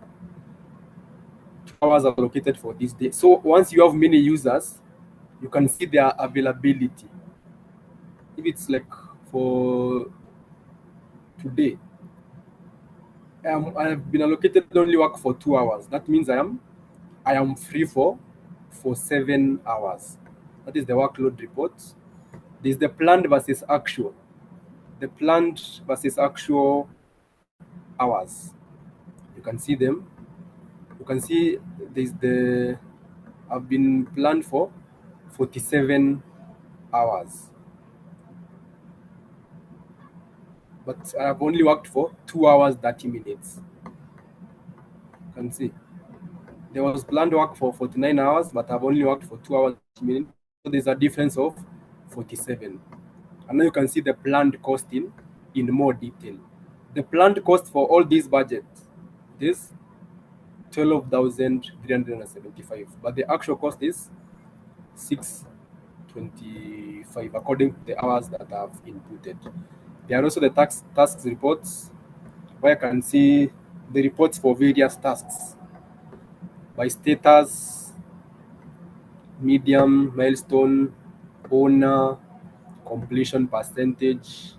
2 hours allocated for this day. So once you have many users, you can see their availability. If it's like for today, I have been allocated only work for 2 hours. That means I am free for 7 hours. That is the workload report. There's the planned versus actual. The planned versus actual hours. You can see them. You can see there's the I've been planned for 47 hours. But I have only worked for 2 hours 30 minutes. You can see. There was planned work for 49 hours, but I've only worked for 2 hours 30 minutes. So there's a difference of 47. And now you can see the planned cost in more detail. The planned cost for all these budgets is 12,375, but the actual cost is 25 according to the hours that I've inputted. There are also the tasks reports where I can see the reports for various tasks by status, medium, milestone, owner, completion percentage.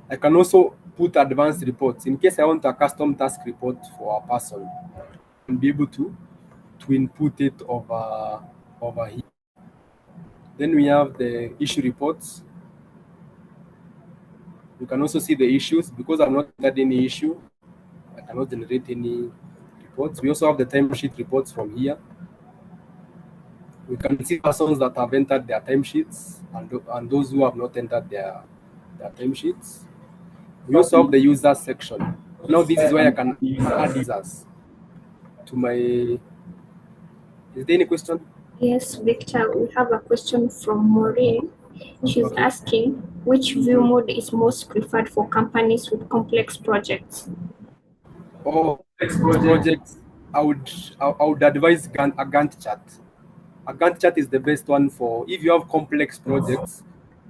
I can also put advanced reports in case I want a custom task report for a person and be able to input it over here. Then we have the issue reports. You can also see the issues because I've not had any issue. I cannot generate any reports. We also have the timesheet reports from here. We can see persons that have entered their timesheets and those who have not entered their timesheets. We also have the user section. Now this is where I can add users to my. Is there any question? Yes, Victor, we have a question from Maureen. She's Okay. asking which view mode is most preferred for companies with complex projects. Oh, projects. I would advise a Gantt chart. A Gantt chart is the best one for if you have complex projects.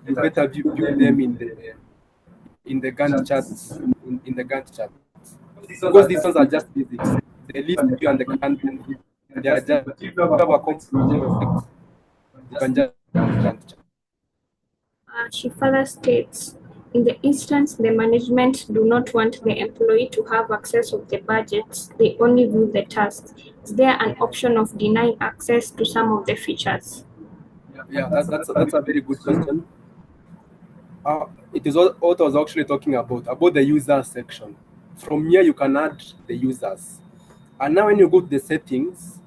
You better build them in the Gantt charts in the Gantt chart because these ones are just basics. They list you and the content. They are just if you have a complex project, you can just Gantt chart. She further states, in the instance the management do not want the employee to have access of the budgets, they only view the tasks. Is there an option of denying access to some of the features? Yeah, that's a very good question. It is what I was actually talking about the user section. From here, you can add the users, and now when you go to the settings,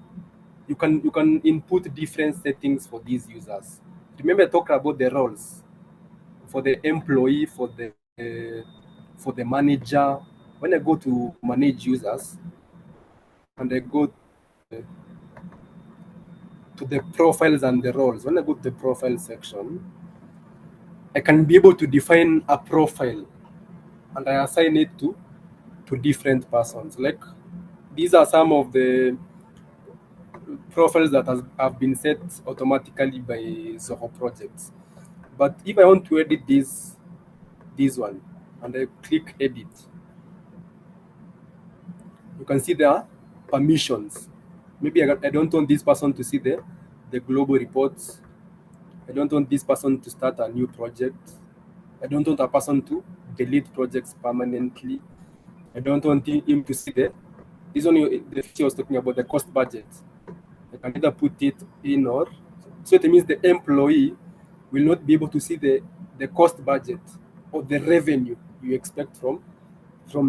you can input different settings for these users. Remember, I talked about the roles for the employee, for the manager. When I go to manage users, and I go to the profiles and the roles, when I go to the profile section, I can be able to define a profile and I assign it to different persons. Like these are some of the profiles that have been set automatically by Zoho projects. But if I want to edit this one and I click edit, you can see there are permissions. Maybe I don't want this person to see the global reports. I don't want this person to start a new project. I don't want a person to delete projects permanently. I don't want him to see this one. The feature I was talking about the cost budget. I can either put it in or so it means the employee will not be able to see the cost budget or the revenue you expect from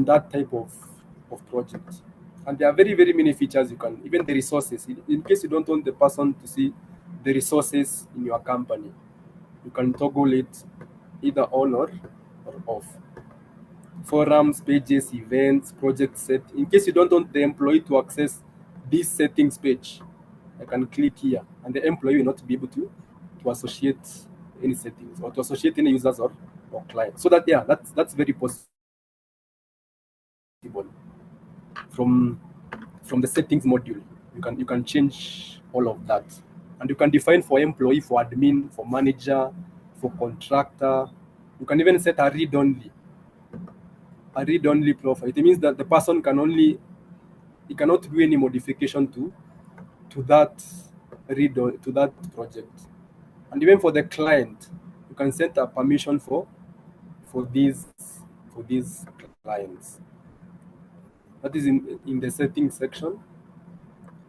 that type of project. And there are very, very many features you can, even the resources. In case you don't want the person to see the resources in your company, you can toggle it either on or off. Forums, pages, events, project set. In case you don't want the employee to access this settings page, I can click here and the employee will not be able to associate any settings or to associate any users or clients. So that yeah, that's very possible from from the settings module. You can change all of that. And you can define for employee, for admin, for manager, for contractor. You can even set a read only profile. It means that the person he cannot do any modification to that to that project. And even for the client, you can set a permission for these for these clients. That is in the settings section.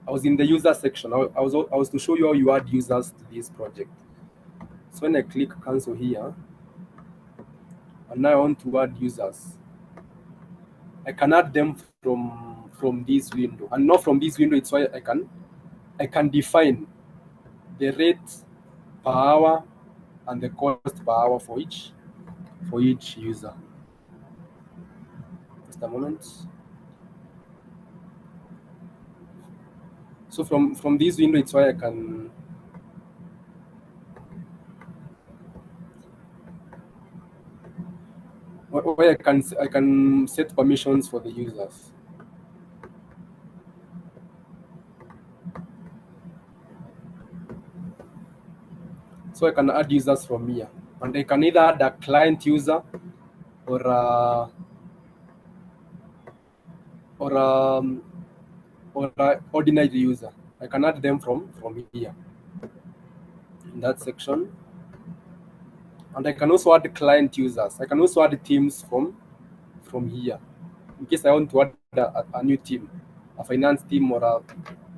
I was in the user section. I was to show you how you add users to this project. So when I click cancel here, and now I want to add users, I can add them from this window, and not from this window. It's why I can define the rate per hour and the cost per hour for each user. Just a moment. So from this window, it's why I can set permissions for the users. So I can add users from here, and I can either add a client user or a, or a, or a ordinary user. I can add them from here in that section, and I can also add client users. I can also add teams from here in case I want to add a new team, a finance team or a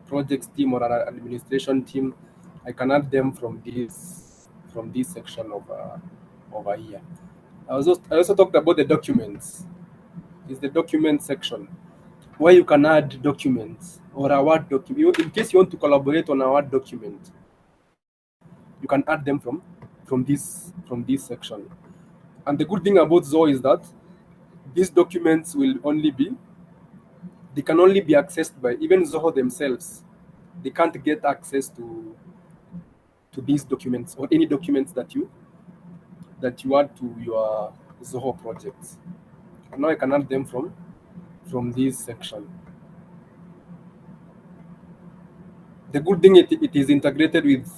projects team or an administration team. I can add them from this section over here. I also talked about the documents. Is the document section where you can add documents or a Word document. In case you want to collaborate on a Word document, you can add them from this section. And the good thing about Zoho is that these documents will only be they can only be accessed by even Zoho themselves. They can't get access to these documents or any documents that you add to your Zoho projects. And now I can add them from this section. The good thing it is integrated with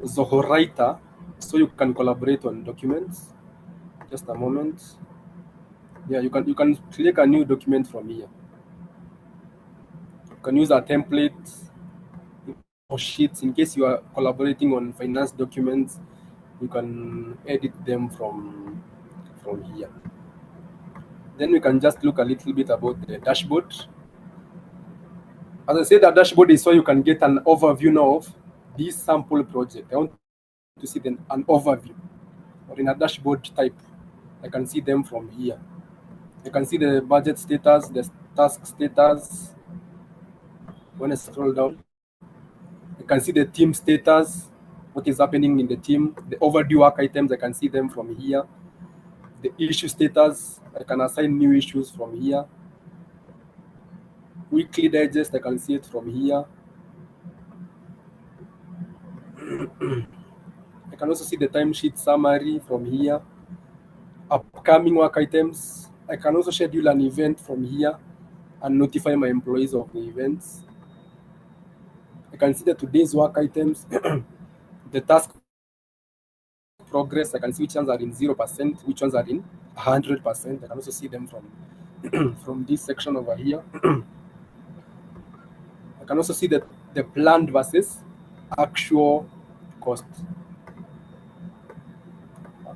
Zoho Writer, so you can collaborate on documents. Just a moment. Yeah, you can click a new document from here. You can use a template or sheets in case you are collaborating on finance documents. You can edit them from here. Then we can just look a little bit about the dashboard. As I said, the dashboard is so you can get an overview now of this sample project. I want to see an overview or in a dashboard type. I can see them from here. I can see the budget status, the task status. When I scroll down, I can see the team status, what is happening in the team, the overdue work items. I can see them from here. The issue status, I can assign new issues from here. Weekly digest, I can see it from here. I can also see the timesheet summary from here. Upcoming work items, I can also schedule an event from here and notify my employees of the events. I can see the today's work items, the task progress. I can see which ones are in 0%, which ones are in 100%. I can also see them from this section over here. I can also see the planned versus actual cost.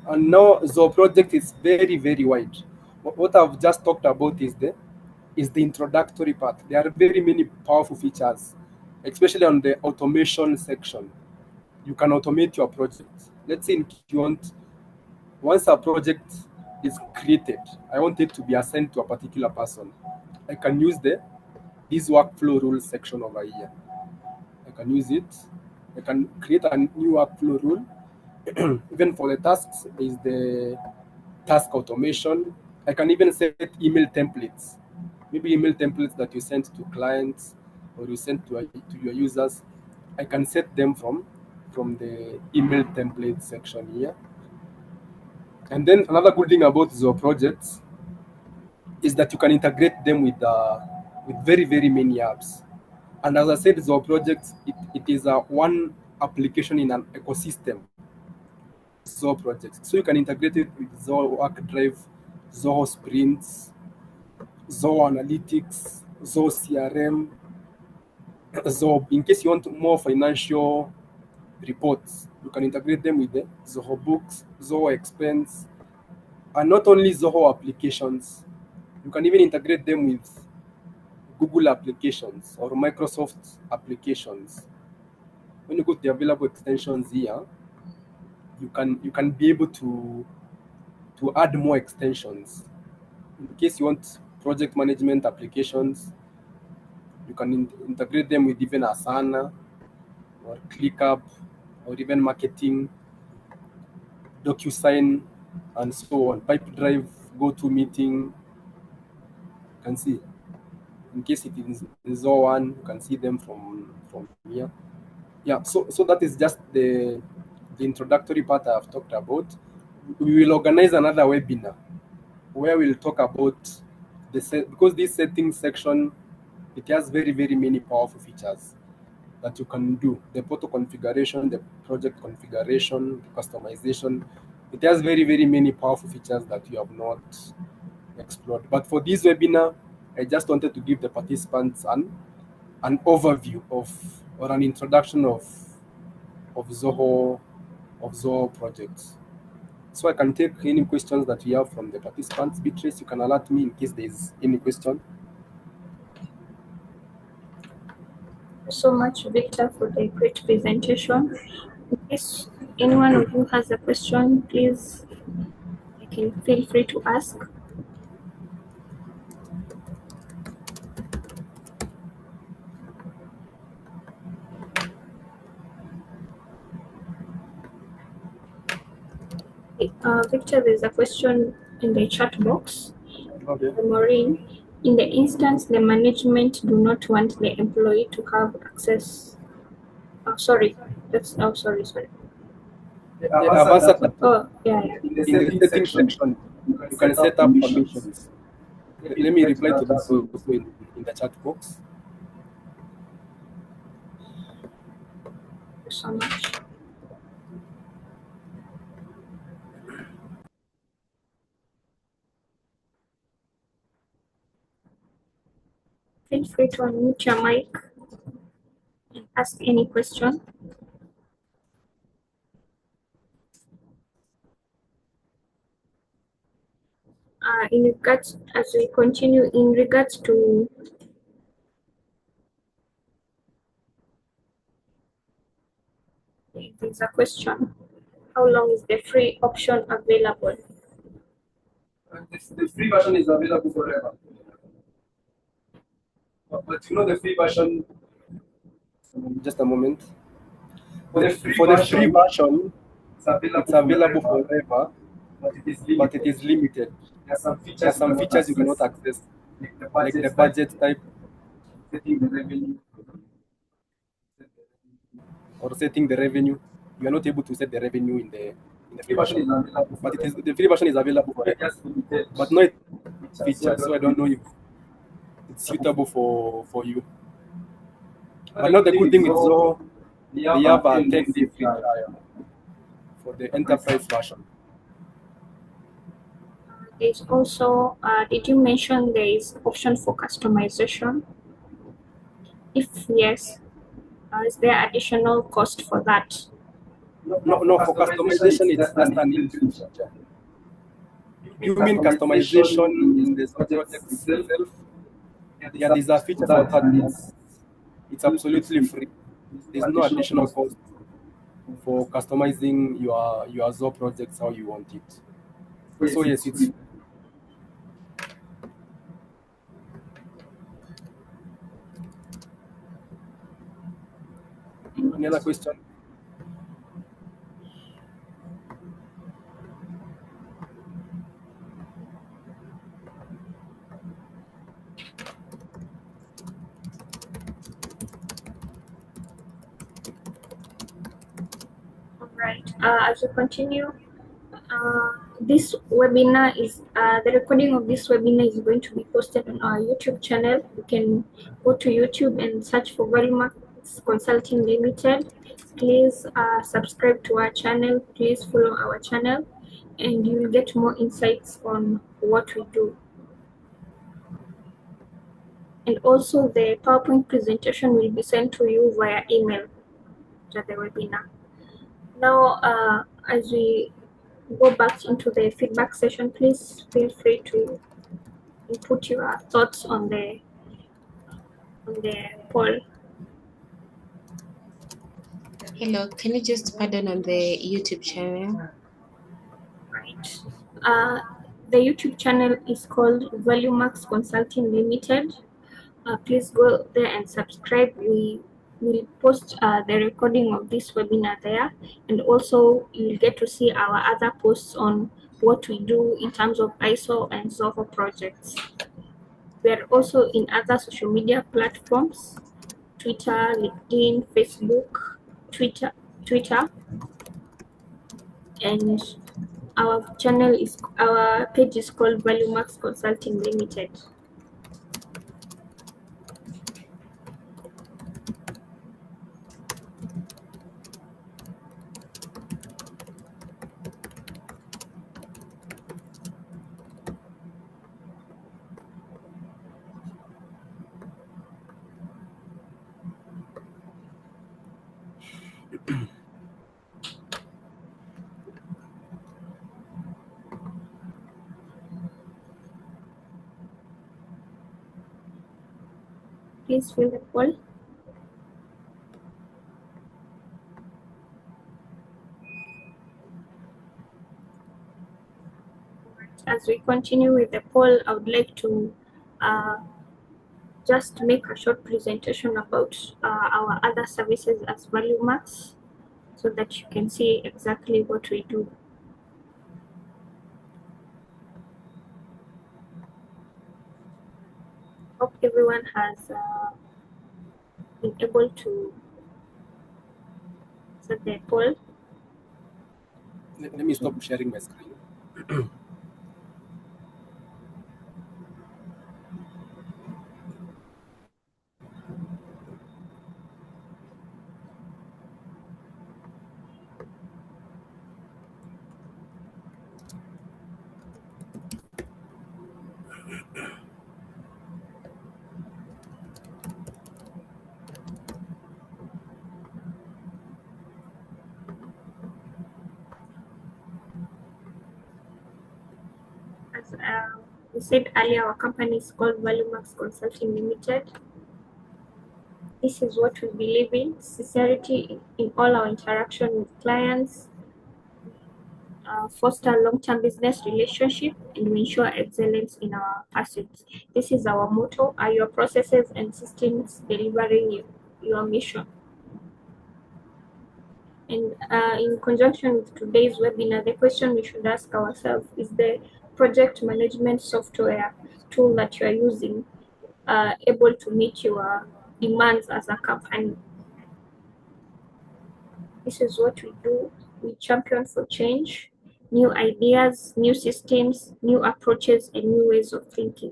And now the project is very, very wide. What I've just talked about is the introductory part. There are very many powerful features, especially on the automation section. You can automate your project. Let's say you want once a project is created, I want it to be assigned to a particular person. I can use this workflow rules section over here. I can use it. I can create a new workflow rule. Even for the tasks, is the task automation. I can even set email templates. Maybe email templates that you send to clients or you send to your users. I can set them from the email template section here. And then another good thing about your projects is that you can integrate them with very, very many apps. And as I said, Zoho Projects, it is a one application in an ecosystem, Zoho Projects. So you can integrate it with Zoho Work Drive, Zoho Sprints, Zoho Analytics, Zoho CRM, Zoho. In case you want more financial reports, you can integrate them with the Zoho Books, Zoho Expense, and not only Zoho applications. You can even integrate them with Google applications or Microsoft applications. When you go to the available extensions here, you can be able to add more extensions. In case you want project management applications, you can integrate them with even Asana or ClickUp or even marketing, DocuSign, and so on. Pipedrive, GoToMeeting, you can see. In case it is Zoho one, you can see them from here. Yeah, so that is just the introductory part I have talked about. We will organize another webinar where we'll talk about because this settings section, it has very, very many powerful features. that you can do. The portal configuration, the project configuration, the customization. It has very, very many powerful features that you have not explored. But for this webinar, I just wanted to give the participants an overview of, or an introduction of Zoho projects. So I can take any questions that we have from the participants. Beatrice, you can alert me in case there is any question. So much, Victor, for the great presentation. In case anyone of you has a question, please, you can feel free to ask. Victor, there's a question in the chat box. Okay. Maureen, in the instance the management do not want the employee to have access. Sorry. Sorry. Yeah, I've answered that. Oh, yeah. In the settings section, you can set up permissions. Let me reply to that also in the chat box. Thank you so much. Feel free to unmute your mic and ask any question. In regards, as we continue, in regards to there's a question. How long is the free option available? The free version is available forever. But you know the free version. Just a moment. For the free version, it's available forever, but it is limited. There are some features you cannot access, like the budget type, setting the revenue, or setting the revenue. You are not able to set the revenue in the free version, but the free version is available forever, but not features. So I don't know if it's suitable for you. But not the good thing with Zoho, they have a 10-day free trial for the enterprise version. There's also, did you mention there is option for customization? If yes, is there additional cost for that? No, for customization, it's just an inbuilt feature. You mean customization in the project itself? Yeah, there's a feature for that. It's absolutely free. There's no additional cost for customizing your Zoho projects how you want it. So yes, it's any other question? All right. As we continue, this webinar is the recording of this webinar is going to be posted on our YouTube channel. You can go to YouTube and search for Valuemax Consulting Limited. Please subscribe to our channel. Please follow our channel, and you will get more insights on what we do. And also, the PowerPoint presentation will be sent to you via email after the webinar. Now, as we go back into the feedback session, please feel free to input your thoughts on the poll. Hello, can you just pardon on the YouTube channel? Right. The YouTube channel is called Valuemax Consulting Limited. Please go there and subscribe. We will post the recording of this webinar there, and also you'll get to see our other posts on what we do in terms of ISO and Zoho projects. We are also in other social media platforms: Twitter, LinkedIn, Facebook, Twitter, and our page is called Valuemax Consulting Limited. Please fill the poll. As we continue with the poll, I would like to just make a short presentation about our other services as Valuemax so that you can see exactly what we do. Hope everyone has been able to set the poll. Let me stop sharing my screen. As we said earlier, our company is called Valuemax Consulting Limited. This is what we believe in: sincerity in all our interaction with clients, foster long-term business relationship, and we ensure excellence in our pursuits. This is our motto: are your processes and systems delivering your mission? And in conjunction with today's webinar, the question we should ask ourselves is: the project management software tool that you are using able to meet your demands as a company? This is what we do. We champion for change, new ideas, new systems, new approaches, and new ways of thinking.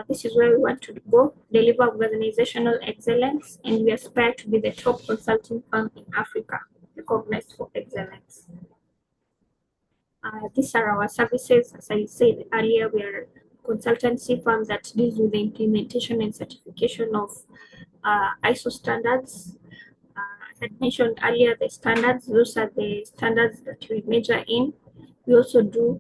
This is where we want to go: deliver organizational excellence, and we aspire to be the top consulting firm in Africa, recognized for excellence. These are our services. As I said earlier, we are a consultancy firm that deals with the implementation and certification of ISO standards. I had mentioned earlier the standards. Those are the standards that we measure in. We also do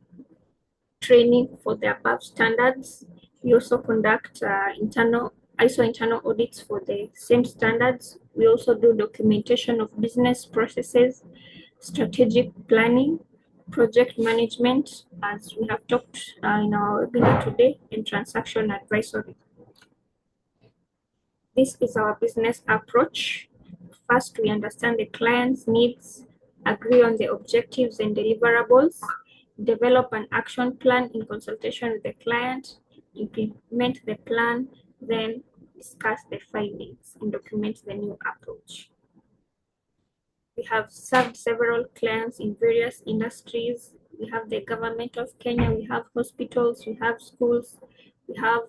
training for the above standards. We also conduct ISO internal audits for the same standards. We also do documentation of business processes, strategic planning, project management, as we have talked in our webinar today, and transaction advisory. This is our business approach. First, we understand the client's needs, agree on the objectives and deliverables, develop an action plan in consultation with the client, implement the plan, then discuss the findings and document the new approach. We have served several clients in various industries. We have the government of Kenya, we have hospitals, we have schools, we have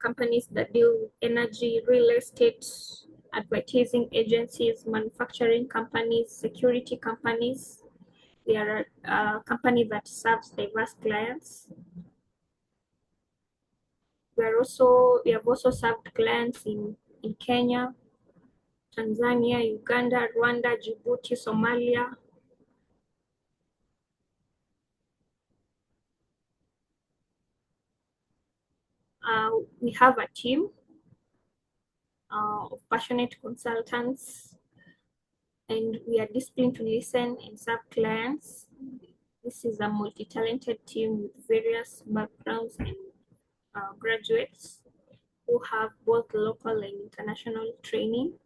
companies that deal with energy, real estate, advertising agencies, manufacturing companies, security companies. We are a company that serves diverse clients. We have also served clients in Kenya, Tanzania, Uganda, Rwanda, Djibouti, Somalia. We have a team of passionate consultants, and we are disciplined to listen and serve clients. This is a multi-talented team with various backgrounds and graduates who have both local and international training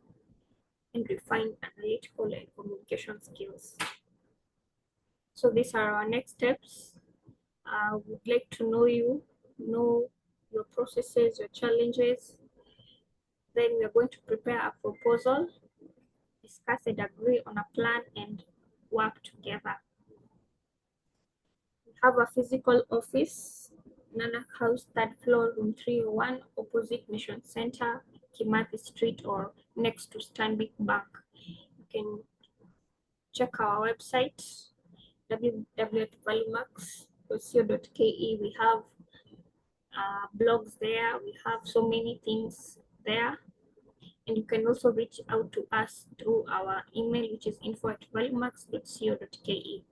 and refined analytical and communication skills. So these are our next steps. We'd like to know you, know your processes, your challenges. Then we're going to prepare a proposal, discuss and agree on a plan, and work together. We have a physical office, Nanak House, third floor, room 301, opposite Mission Center, Kimathi Street, or next to Stanbic Bank. You can check our website, www.valuemax.co.ke. We have blogs there. We have so many things there. And you can also reach out to us through our email, which is info@valuemax.co.ke.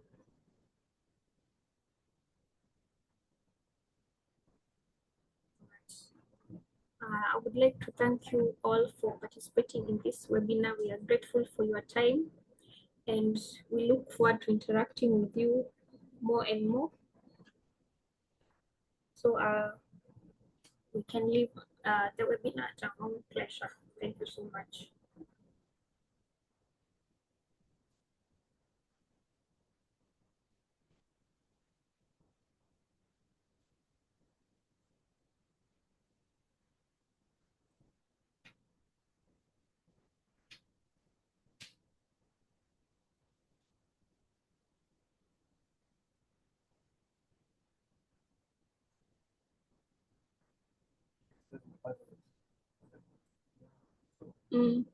I would like to thank you all for participating in this webinar. We are grateful for your time, and we look forward to interacting with you more and more. So we can leave the webinar at our own pleasure. Thank you so much. Mm.